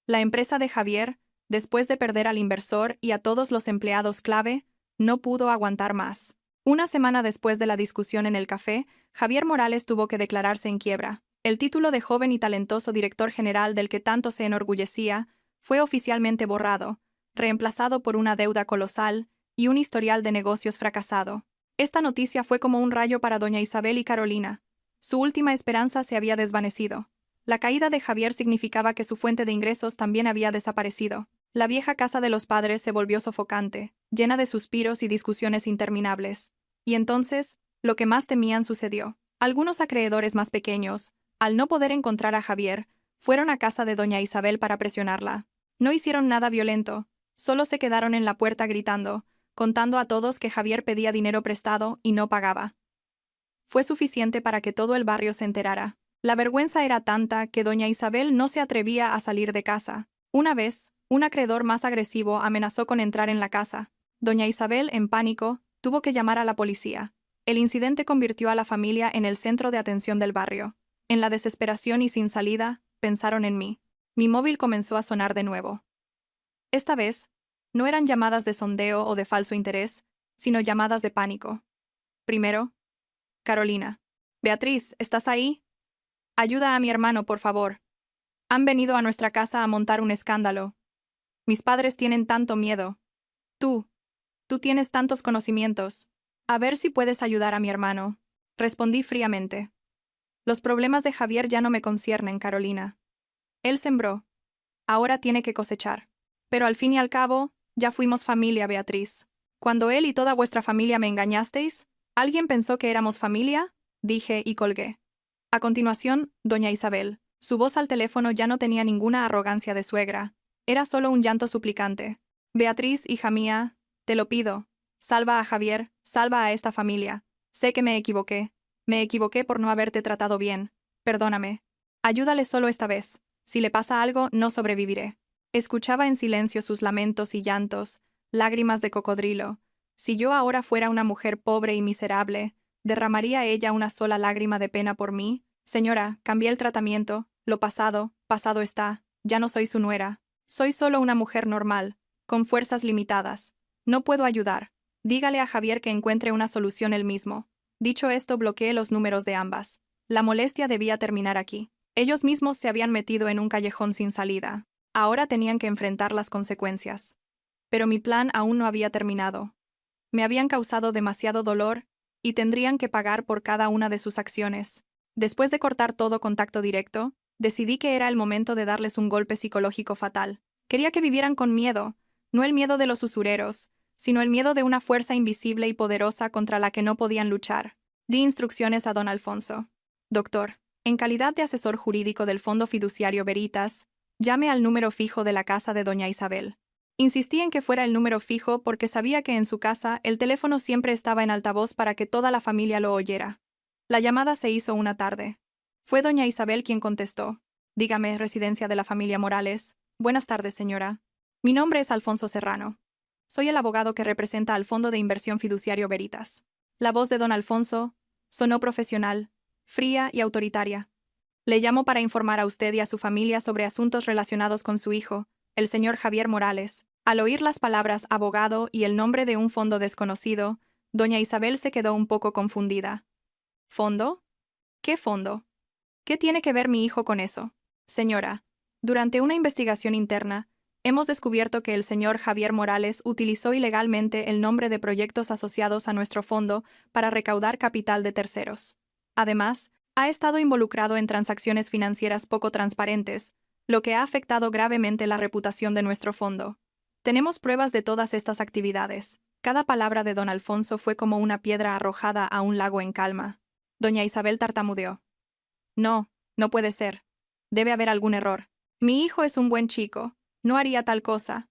La empresa de Javier, Después de perder al inversor y a todos los empleados clave, no pudo aguantar más. Una semana después de la discusión en el café, Javier Morales tuvo que declararse en quiebra. El título de joven y talentoso director general del que tanto se enorgullecía fue oficialmente borrado, reemplazado por una deuda colosal y un historial de negocios fracasado. Esta noticia fue como un rayo para doña Isabel y Carolina. Su última esperanza se había desvanecido. La caída de Javier significaba que su fuente de ingresos también había desaparecido. La vieja casa de los padres se volvió sofocante, llena de suspiros y discusiones interminables. Y entonces, lo que más temían sucedió. Algunos acreedores más pequeños, al no poder encontrar a Javier, fueron a casa de doña Isabel para presionarla. No hicieron nada violento, solo se quedaron en la puerta gritando, contando a todos que Javier pedía dinero prestado y no pagaba. Fue suficiente para que todo el barrio se enterara. La vergüenza era tanta que doña Isabel no se atrevía a salir de casa. Una vez, un acreedor más agresivo amenazó con entrar en la casa. Doña Isabel, en pánico, tuvo que llamar a la policía. El incidente convirtió a la familia en el centro de atención del barrio. En la desesperación y sin salida, pensaron en mí. Mi móvil comenzó a sonar de nuevo. Esta vez, no eran llamadas de sondeo o de falso interés, sino llamadas de pánico. Primero, Carolina. Beatriz, ¿estás ahí? Ayuda a mi hermano, por favor. Han venido a nuestra casa a montar un escándalo. Mis padres tienen tanto miedo. Tú tienes tantos conocimientos. A ver si puedes ayudar a mi hermano. Respondí fríamente. Los problemas de Javier ya no me conciernen, Carolina. Él sembró. Ahora tiene que cosechar. Pero al fin y al cabo, ya fuimos familia, Beatriz. Cuando él y toda vuestra familia me engañasteis, ¿alguien pensó que éramos familia? Dije y colgué. A continuación, doña Isabel. Su voz al teléfono ya no tenía ninguna arrogancia de suegra. Era solo un llanto suplicante. Beatriz, hija mía, te lo pido. Salva a Javier, salva a esta familia. Sé que me equivoqué. Me equivoqué por no haberte tratado bien. Perdóname. Ayúdale solo esta vez. Si le pasa algo, no sobreviviré. Escuchaba en silencio sus lamentos y llantos, lágrimas de cocodrilo. Si yo ahora fuera una mujer pobre y miserable, ¿derramaría ella una sola lágrima de pena por mí? Señora, cambié el tratamiento. Lo pasado, pasado está. Ya no soy su nuera. Soy solo una mujer normal, con fuerzas limitadas. No puedo ayudar. Dígale a Javier que encuentre una solución él mismo. Dicho esto, bloqueé los números de ambas. La molestia debía terminar aquí. Ellos mismos se habían metido en un callejón sin salida. Ahora tenían que enfrentar las consecuencias. Pero mi plan aún no había terminado. Me habían causado demasiado dolor y tendrían que pagar por cada una de sus acciones. Después de cortar todo contacto directo, decidí que era el momento de darles un golpe psicológico fatal. Quería que vivieran con miedo, no el miedo de los usureros, sino el miedo de una fuerza invisible y poderosa contra la que no podían luchar. Di instrucciones a don Alfonso. Doctor, en calidad de asesor jurídico del Fondo Fiduciario Veritas, llame al número fijo de la casa de doña Isabel. Insistí en que fuera el número fijo porque sabía que en su casa el teléfono siempre estaba en altavoz para que toda la familia lo oyera. La llamada se hizo una tarde. Fue doña Isabel quien contestó. Dígame, residencia de la familia Morales. Buenas tardes, señora. Mi nombre es Alfonso Serrano. Soy el abogado que representa al Fondo de Inversión Fiduciario Veritas. La voz de don Alfonso sonó profesional, fría y autoritaria. Le llamo para informar a usted y a su familia sobre asuntos relacionados con su hijo, el señor Javier Morales. Al oír las palabras abogado y el nombre de un fondo desconocido, doña Isabel se quedó un poco confundida. ¿Fondo? ¿Qué fondo? ¿Qué tiene que ver mi hijo con eso? Señora, durante una investigación interna, hemos descubierto que el señor Javier Morales utilizó ilegalmente el nombre de proyectos asociados a nuestro fondo para recaudar capital de terceros. Además, ha estado involucrado en transacciones financieras poco transparentes, lo que ha afectado gravemente la reputación de nuestro fondo. Tenemos pruebas de todas estas actividades. Cada palabra de don Alfonso fue como una piedra arrojada a un lago en calma. Doña Isabel tartamudeó. No, no puede ser. Debe haber algún error. Mi hijo es un buen chico. No haría tal cosa.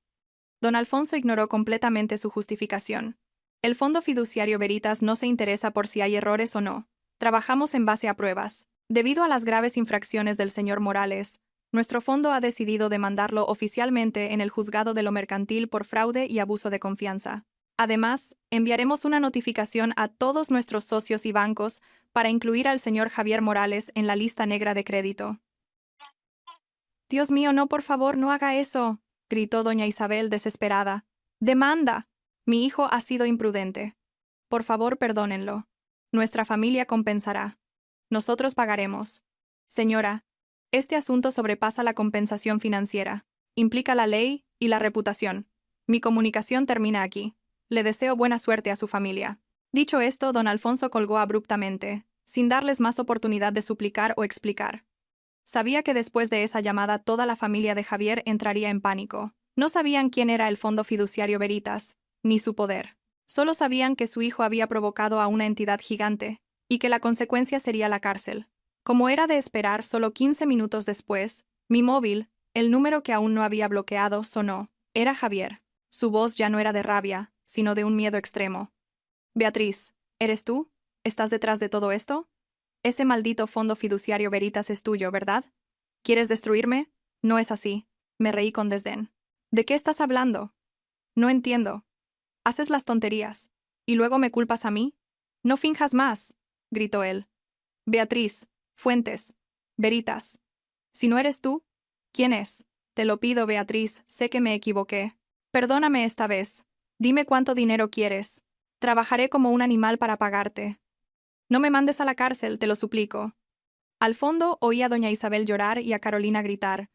Don Alfonso ignoró completamente su justificación. El Fondo Fiduciario Veritas no se interesa por si hay errores o no. Trabajamos en base a pruebas. Debido a las graves infracciones del señor Morales, nuestro fondo ha decidido demandarlo oficialmente en el juzgado de lo mercantil por fraude y abuso de confianza. Además, enviaremos una notificación a todos nuestros socios y bancos para incluir al señor Javier Morales en la lista negra de crédito. Dios mío, no, por favor, no haga eso, gritó doña Isabel desesperada. ¡Demanda! Mi hijo ha sido imprudente. Por favor, perdónenlo. Nuestra familia compensará. Nosotros pagaremos. Señora, este asunto sobrepasa la compensación financiera. Implica la ley y la reputación. Mi comunicación termina aquí. Le deseo buena suerte a su familia. Dicho esto, don Alfonso colgó abruptamente, sin darles más oportunidad de suplicar o explicar. Sabía que después de esa llamada toda la familia de Javier entraría en pánico. No sabían quién era el Fondo Fiduciario Veritas, ni su poder. Solo sabían que su hijo había provocado a una entidad gigante, y que la consecuencia sería la cárcel. Como era de esperar, solo 15 minutos después, mi móvil, el número que aún no había bloqueado, sonó. Era Javier. Su voz ya no era de rabia, sino de un miedo extremo. Beatriz, ¿eres tú? ¿Estás detrás de todo esto? Ese maldito Fondo Fiduciario Veritas es tuyo, ¿verdad? ¿Quieres destruirme? No es así. Me reí con desdén. ¿De qué estás hablando? No entiendo. Haces las tonterías. ¿Y luego me culpas a mí? No finjas más, gritó él. Beatriz, Fuentes, Veritas. Si no eres tú, ¿quién es? Te lo pido, Beatriz, sé que me equivoqué. Perdóname esta vez. Dime cuánto dinero quieres. Trabajaré como un animal para pagarte. No me mandes a la cárcel, te lo suplico. Al fondo oí a doña Isabel llorar y a Carolina gritar.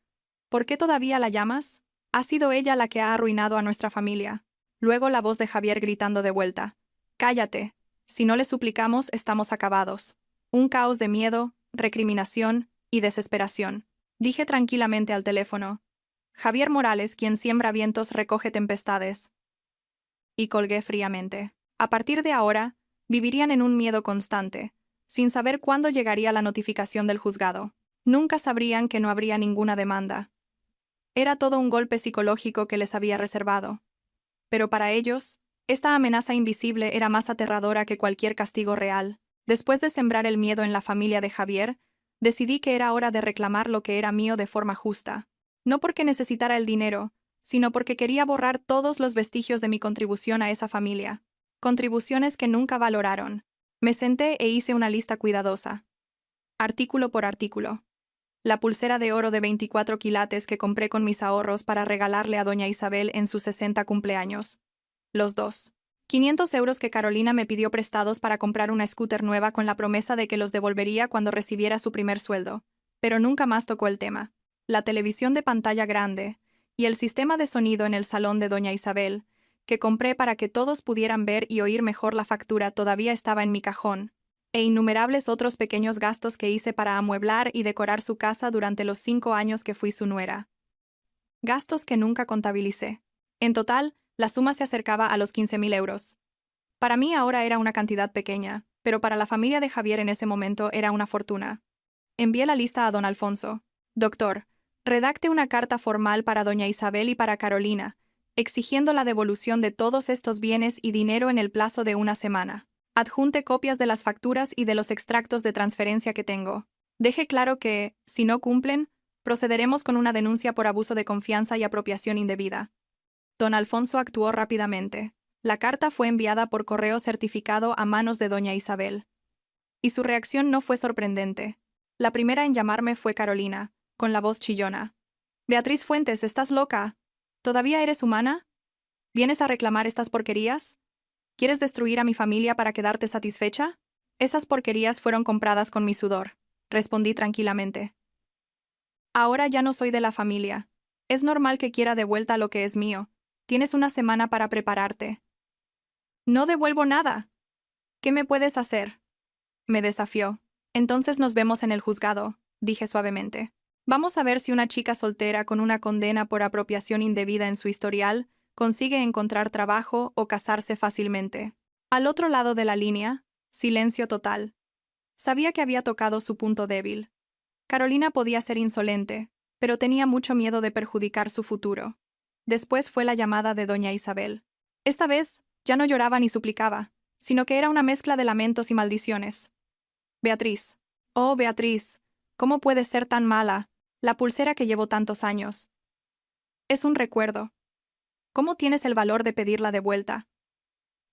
¿Por qué todavía la llamas? Ha sido ella la que ha arruinado a nuestra familia. Luego la voz de Javier gritando de vuelta. Cállate. Si no le suplicamos, estamos acabados. Un caos de miedo, recriminación y desesperación. Dije tranquilamente al teléfono. Javier Morales, quien siembra vientos, recoge tempestades. Y colgué fríamente. A partir de ahora, vivirían en un miedo constante, sin saber cuándo llegaría la notificación del juzgado. Nunca sabrían que no habría ninguna demanda. Era todo un golpe psicológico que les había reservado. Pero para ellos, esta amenaza invisible era más aterradora que cualquier castigo real. Después de sembrar el miedo en la familia de Javier, decidí que era hora de reclamar lo que era mío de forma justa. No porque necesitara el dinero, sino porque quería borrar todos los vestigios de mi contribución a esa familia. Contribuciones que nunca valoraron. Me senté e hice una lista cuidadosa. Artículo por artículo. La pulsera de oro de 24 quilates que compré con mis ahorros para regalarle a doña Isabel en sus 60 cumpleaños. Los 500 euros que Carolina me pidió prestados para comprar una scooter nueva con la promesa de que los devolvería cuando recibiera su primer sueldo. Pero nunca más tocó el tema. La televisión de pantalla grande y el sistema de sonido en el salón de doña Isabel, que compré para que todos pudieran ver y oír mejor la factura, todavía estaba en mi cajón, e innumerables otros pequeños gastos que hice para amueblar y decorar su casa durante los 5 años que fui su nuera. Gastos que nunca contabilicé. En total, la suma se acercaba a los 15.000 euros. Para mí ahora era una cantidad pequeña, pero para la familia de Javier en ese momento era una fortuna. Envié la lista a don Alfonso. Doctor, redacte una carta formal para doña Isabel y para Carolina, exigiendo la devolución de todos estos bienes y dinero en el plazo de una semana. Adjunte copias de las facturas y de los extractos de transferencia que tengo. Deje claro que, si no cumplen, procederemos con una denuncia por abuso de confianza y apropiación indebida. Don Alfonso actuó rápidamente. La carta fue enviada por correo certificado a manos de doña Isabel. Y su reacción no fue sorprendente. La primera en llamarme fue Carolina, con la voz chillona. Beatriz Fuentes, ¿estás loca? ¿Todavía eres humana? ¿Vienes a reclamar estas porquerías? ¿Quieres destruir a mi familia para quedarte satisfecha? Esas porquerías fueron compradas con mi sudor, respondí tranquilamente. Ahora ya no soy de la familia. Es normal que quiera de vuelta lo que es mío. Tienes una semana para prepararte. No devuelvo nada. ¿Qué me puedes hacer? Me desafió. Entonces nos vemos en el juzgado, dije suavemente. Vamos a ver si una chica soltera con una condena por apropiación indebida en su historial consigue encontrar trabajo o casarse fácilmente. Al otro lado de la línea, silencio total. Sabía que había tocado su punto débil. Carolina podía ser insolente, pero tenía mucho miedo de perjudicar su futuro. Después fue la llamada de doña Isabel. Esta vez, ya no lloraba ni suplicaba, sino que era una mezcla de lamentos y maldiciones. Beatriz. Oh, Beatriz, ¿cómo puedes ser tan mala? La pulsera que llevo tantos años. Es un recuerdo. ¿Cómo tienes el valor de pedirla de vuelta?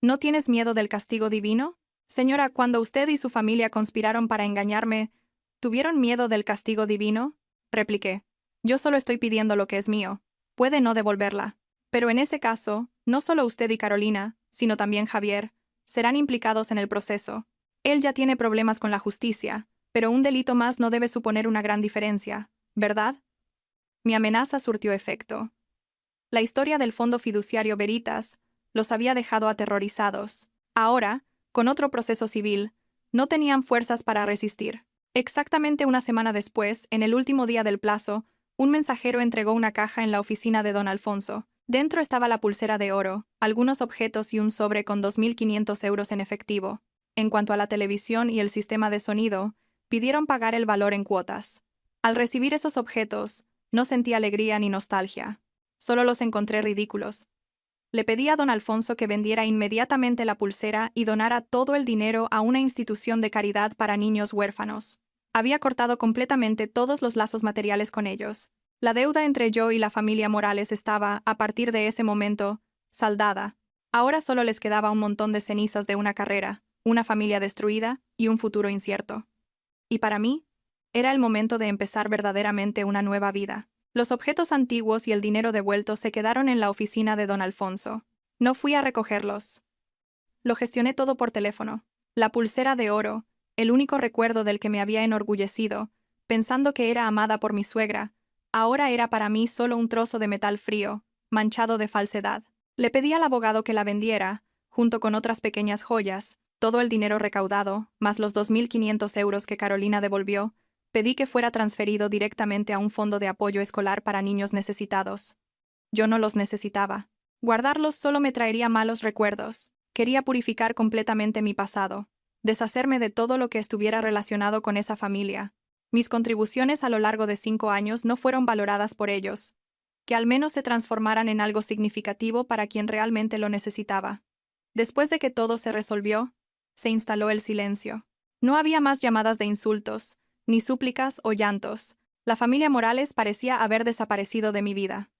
¿No tienes miedo del castigo divino? Señora, cuando usted y su familia conspiraron para engañarme, ¿tuvieron miedo del castigo divino? Repliqué. Yo solo estoy pidiendo lo que es mío. puede no devolverla. Pero en ese caso, no solo usted y Carolina, sino también Javier, serán implicados en el proceso. Él ya tiene problemas con la justicia, pero un delito más no debe suponer una gran diferencia, ¿verdad? Mi amenaza surtió efecto. La historia del Fondo Fiduciario Veritas los había dejado aterrorizados. Ahora, con otro proceso civil, no tenían fuerzas para resistir. Exactamente una semana después, en el último día del plazo, un mensajero entregó una caja en la oficina de don Alfonso. Dentro estaba la pulsera de oro, algunos objetos y un sobre con 2.500 euros en efectivo. En cuanto a la televisión y el sistema de sonido, pidieron pagar el valor en cuotas. Al recibir esos objetos, no sentí alegría ni nostalgia. Solo los encontré ridículos. Le pedí a don Alfonso que vendiera inmediatamente la pulsera y donara todo el dinero a una institución de caridad para niños huérfanos. Había cortado completamente todos los lazos materiales con ellos. La deuda entre yo y la familia Morales estaba, a partir de ese momento, saldada. Ahora solo les quedaba un montón de cenizas de una carrera, una familia destruida y un futuro incierto. Y para mí, era el momento de empezar verdaderamente una nueva vida. Los objetos antiguos y el dinero devuelto se quedaron en la oficina de don Alfonso. No fui a recogerlos. Lo gestioné todo por teléfono. La pulsera de oro, el único recuerdo del que me había enorgullecido, pensando que era amada por mi suegra, ahora era para mí solo un trozo de metal frío, manchado de falsedad. Le pedí al abogado que la vendiera, junto con otras pequeñas joyas, todo el dinero recaudado, más los 2.500 euros que Carolina devolvió. Pedí que fuera transferido directamente a un fondo de apoyo escolar para niños necesitados. Yo no los necesitaba. Guardarlos solo me traería malos recuerdos. Quería purificar completamente mi pasado, deshacerme de todo lo que estuviera relacionado con esa familia. Mis contribuciones a lo largo de 5 años no fueron valoradas por ellos. Que al menos se transformaran en algo significativo para quien realmente lo necesitaba. Después de que todo se resolvió, se instaló el silencio. No había más llamadas de insultos, ni súplicas o llantos. La familia Morales parecía haber desaparecido de mi vida.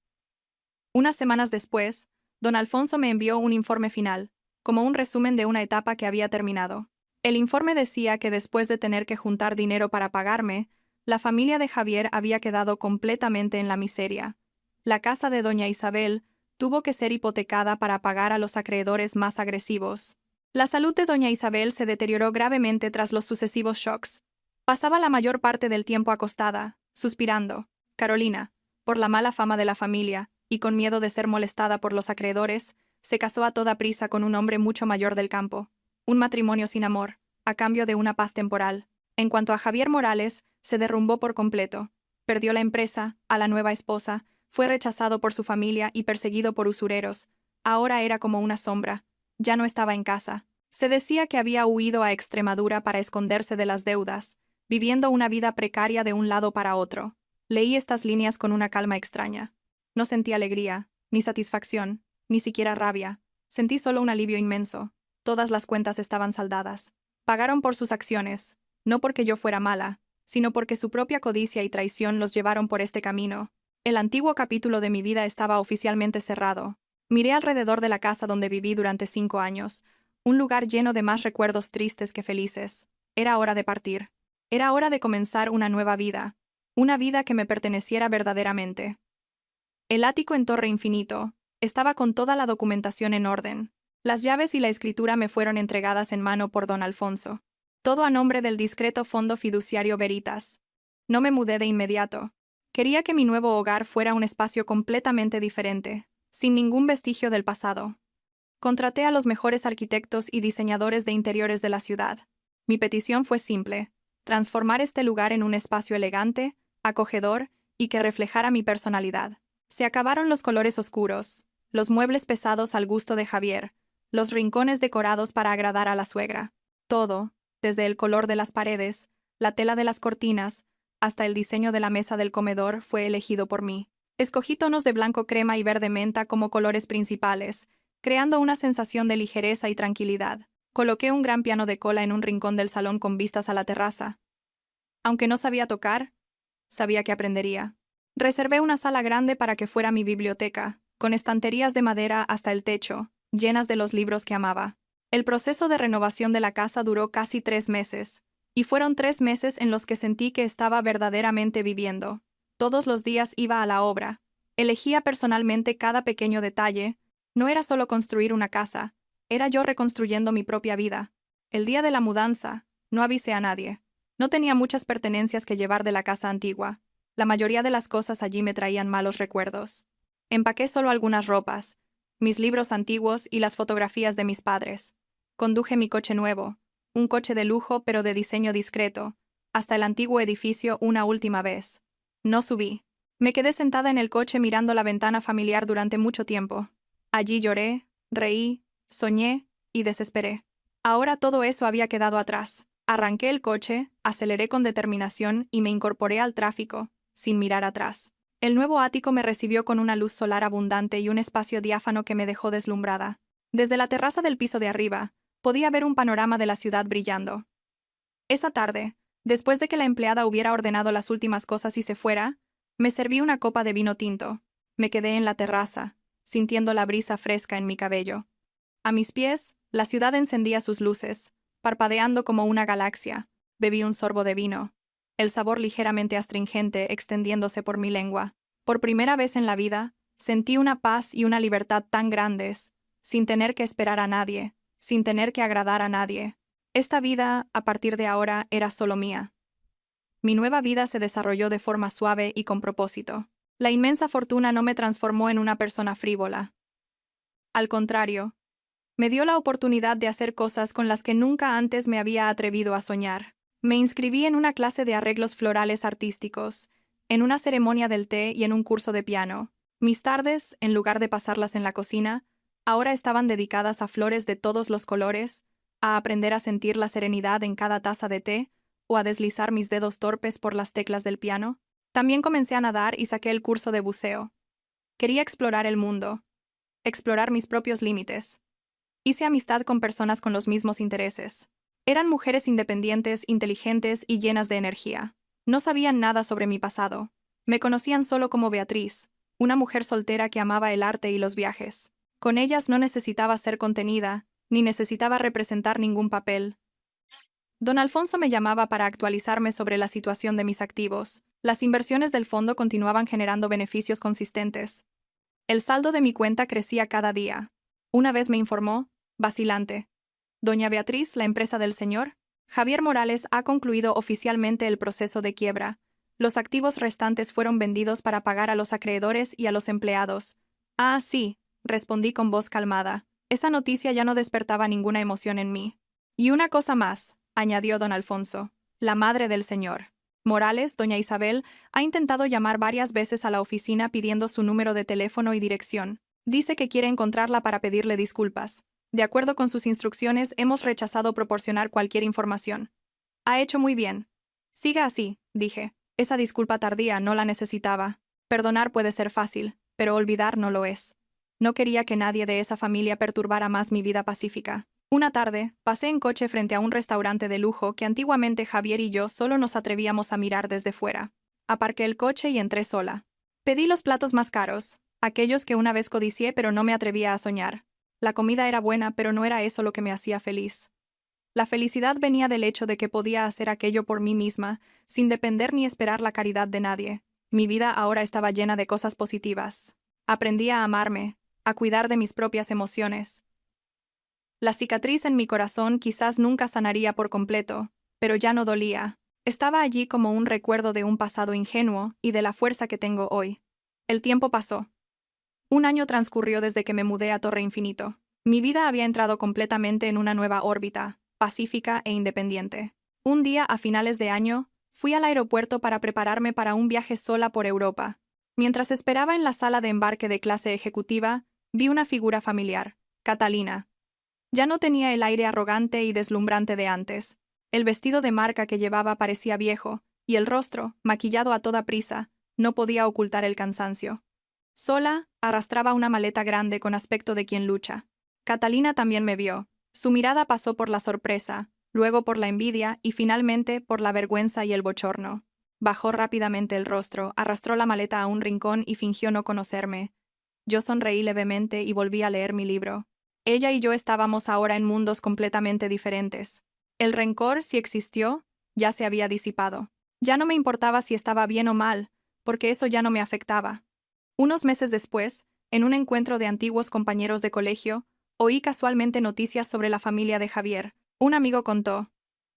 Unas semanas después, don Alfonso me envió un informe final, como un resumen de una etapa que había terminado. El informe decía que después de tener que juntar dinero para pagarme, la familia de Javier había quedado completamente en la miseria. La casa de doña Isabel tuvo que ser hipotecada para pagar a los acreedores más agresivos. La salud de doña Isabel se deterioró gravemente tras los sucesivos shocks. Pasaba la mayor parte del tiempo acostada, suspirando. Carolina, por la mala fama de la familia, y con miedo de ser molestada por los acreedores, se casó a toda prisa con un hombre mucho mayor del campo. Un matrimonio sin amor, a cambio de una paz temporal. En cuanto a Javier Morales, se derrumbó por completo. Perdió la empresa, a la nueva esposa, fue rechazado por su familia y perseguido por usureros. Ahora era como una sombra. Ya no estaba en casa. Se decía que había huido a Extremadura para esconderse de las deudas, viviendo una vida precaria de un lado para otro. Leí estas líneas con una calma extraña. No sentí alegría, ni satisfacción, ni siquiera rabia. Sentí solo un alivio inmenso. Todas las cuentas estaban saldadas. Pagaron por sus acciones, no porque yo fuera mala, sino porque su propia codicia y traición los llevaron por este camino. El antiguo capítulo de mi vida estaba oficialmente cerrado. Miré alrededor de la casa donde viví durante 5 años, un lugar lleno de más recuerdos tristes que felices. Era hora de partir. Era hora de comenzar una nueva vida, una vida que me perteneciera verdaderamente. El ático en Torre Infinito estaba con toda la documentación en orden. Las llaves y la escritura me fueron entregadas en mano por don Alfonso. Todo a nombre del discreto Fondo Fiduciario Veritas. No me mudé de inmediato. Quería que mi nuevo hogar fuera un espacio completamente diferente, sin ningún vestigio del pasado. Contraté a los mejores arquitectos y diseñadores de interiores de la ciudad. Mi petición fue simple: transformar este lugar en un espacio elegante, acogedor y que reflejara mi personalidad. Se acabaron los colores oscuros, los muebles pesados al gusto de Javier, los rincones decorados para agradar a la suegra. Todo, desde el color de las paredes, la tela de las cortinas, hasta el diseño de la mesa del comedor, fue elegido por mí. Escogí tonos de blanco crema y verde menta como colores principales, creando una sensación de ligereza y tranquilidad. Coloqué un gran piano de cola en un rincón del salón con vistas a la terraza. Aunque no sabía tocar, sabía que aprendería. Reservé una sala grande para que fuera mi biblioteca, con estanterías de madera hasta el techo, llenas de los libros que amaba. El proceso de renovación de la casa duró casi 3 meses, y fueron 3 meses en los que sentí que estaba verdaderamente viviendo. Todos los días iba a la obra, Elegía personalmente cada pequeño detalle. No era solo construir una casa, era yo reconstruyendo mi propia vida. El día de la mudanza, no avisé a nadie. No tenía muchas pertenencias que llevar de la casa antigua. La mayoría de las cosas allí me traían malos recuerdos. Empaqué solo algunas ropas, mis libros antiguos y las fotografías de mis padres. Conduje mi coche nuevo, un coche de lujo pero de diseño discreto, hasta el antiguo edificio una última vez. No subí. Me quedé sentada en el coche mirando la ventana familiar durante mucho tiempo. Allí lloré, reí, soñé y desesperé. Ahora todo eso había quedado atrás. Arranqué el coche, aceleré con determinación y me incorporé al tráfico, sin mirar atrás. El nuevo ático me recibió con una luz solar abundante y un espacio diáfano que me dejó deslumbrada. Desde la terraza del piso de arriba, podía ver un panorama de la ciudad brillando. Esa tarde, después de que la empleada hubiera ordenado las últimas cosas y se fuera, me serví una copa de vino tinto. Me quedé en la terraza, sintiendo la brisa fresca en mi cabello. A mis pies, la ciudad encendía sus luces, parpadeando como una galaxia. Bebí un sorbo de vino, el sabor ligeramente astringente extendiéndose por mi lengua. Por primera vez en la vida, sentí una paz y una libertad tan grandes, sin tener que esperar a nadie, sin tener que agradar a nadie. Esta vida, a partir de ahora, era solo mía. Mi nueva vida se desarrolló de forma suave y con propósito. La inmensa fortuna no me transformó en una persona frívola. Al contrario, me dio la oportunidad de hacer cosas con las que nunca antes me había atrevido a soñar. Me inscribí en una clase de arreglos florales artísticos, en una ceremonia del té y en un curso de piano. Mis tardes, en lugar de pasarlas en la cocina, ahora estaban dedicadas a flores de todos los colores, a aprender a sentir la serenidad en cada taza de té, o a deslizar mis dedos torpes por las teclas del piano. También comencé a nadar y saqué el curso de buceo. Quería explorar el mundo, explorar mis propios límites. Hice amistad con personas con los mismos intereses. Eran mujeres independientes, inteligentes y llenas de energía. No sabían nada sobre mi pasado. Me conocían solo como Beatriz, una mujer soltera que amaba el arte y los viajes. Con ellas no necesitaba ser contenida, ni necesitaba representar ningún papel. Don Alfonso me llamaba para actualizarme sobre la situación de mis activos. Las inversiones del fondo continuaban generando beneficios consistentes. El saldo de mi cuenta crecía cada día. Una vez me informó, vacilante: Doña Beatriz, la empresa del señor Javier Morales ha concluido oficialmente el proceso de quiebra. Los activos restantes fueron vendidos para pagar a los acreedores y a los empleados. Ah, sí, respondí con voz calmada. Esa noticia ya no despertaba ninguna emoción en mí. Y una cosa más, añadió don Alfonso. La madre del señor Morales, doña Isabel, ha intentado llamar varias veces a la oficina pidiendo su número de teléfono y dirección. Dice que quiere encontrarla para pedirle disculpas. De acuerdo con sus instrucciones, hemos rechazado proporcionar cualquier información. Ha hecho muy bien. Siga así, dije. Esa disculpa tardía no la necesitaba. Perdonar puede ser fácil, pero olvidar no lo es. No quería que nadie de esa familia perturbara más mi vida pacífica. Una tarde, pasé en coche frente a un restaurante de lujo que antiguamente Javier y yo solo nos atrevíamos a mirar desde fuera. Aparqué el coche y entré sola. Pedí los platos más caros, aquellos que una vez codicié pero no me atrevía a soñar. La comida era buena, pero no era eso lo que me hacía feliz. La felicidad venía del hecho de que podía hacer aquello por mí misma, sin depender ni esperar la caridad de nadie. Mi vida ahora estaba llena de cosas positivas. Aprendí a amarme, a cuidar de mis propias emociones. La cicatriz en mi corazón quizás nunca sanaría por completo, pero ya no dolía. Estaba allí como un recuerdo de un pasado ingenuo y de la fuerza que tengo hoy. El tiempo pasó. Un año transcurrió desde que me mudé a Torre Infinito. Mi vida había entrado completamente en una nueva órbita, pacífica e independiente. Un día, a finales de año, fui al aeropuerto para prepararme para un viaje sola por Europa. Mientras esperaba en la sala de embarque de clase ejecutiva, vi una figura familiar, Catalina. Ya no tenía el aire arrogante y deslumbrante de antes. El vestido de marca que llevaba parecía viejo, y el rostro, maquillado a toda prisa, no podía ocultar el cansancio. Sola, arrastraba una maleta grande con aspecto de quien lucha. Catalina también me vio. Su mirada pasó por la sorpresa, luego por la envidia y finalmente por la vergüenza y el bochorno. Bajó rápidamente el rostro, arrastró la maleta a un rincón y fingió no conocerme. Yo sonreí levemente y volví a leer mi libro. Ella y yo estábamos ahora en mundos completamente diferentes. El rencor, si existió, ya se había disipado. Ya no me importaba si estaba bien o mal, porque eso ya no me afectaba. Unos meses después, en un encuentro de antiguos compañeros de colegio, oí casualmente noticias sobre la familia de Javier. Un amigo contó: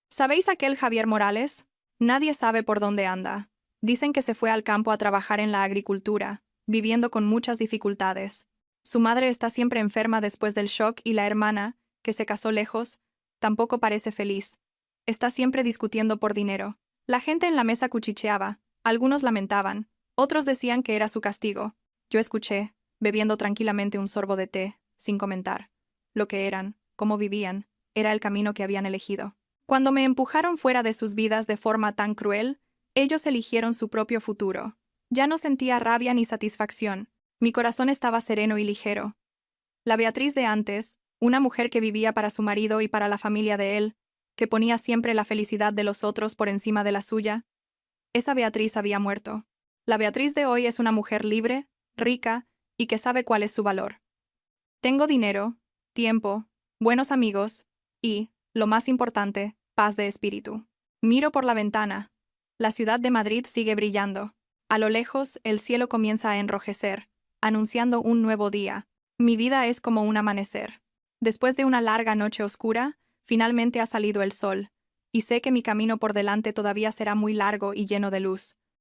¿sabéis aquel Javier Morales? Nadie sabe por dónde anda. Dicen que se fue al campo a trabajar en la agricultura, viviendo con muchas dificultades. Su madre está siempre enferma después del shock y la hermana, que se casó lejos, tampoco parece feliz. Está siempre discutiendo por dinero. La gente en la mesa cuchicheaba, algunos lamentaban, otros decían que era su castigo. Yo escuché, bebiendo tranquilamente un sorbo de té, sin comentar. Lo que eran, cómo vivían, era el camino que habían elegido. Cuando me empujaron fuera de sus vidas de forma tan cruel, ellos eligieron su propio futuro. Ya no sentía rabia ni satisfacción. Mi corazón estaba sereno y ligero. La Beatriz de antes, una mujer que vivía para su marido y para la familia de él, que ponía siempre la felicidad de los otros por encima de la suya, esa Beatriz había muerto. La Beatriz de hoy es una mujer libre, rica y que sabe cuál es su valor. Tengo dinero, tiempo, buenos amigos y, lo más importante, paz de espíritu. Miro por la ventana. La ciudad de Madrid sigue brillando. A lo lejos, el cielo comienza a enrojecer, anunciando un nuevo día. Mi vida es como un amanecer. Después de una larga noche oscura, finalmente ha salido el sol, y sé que mi camino por delante todavía será muy largo y lleno de luz.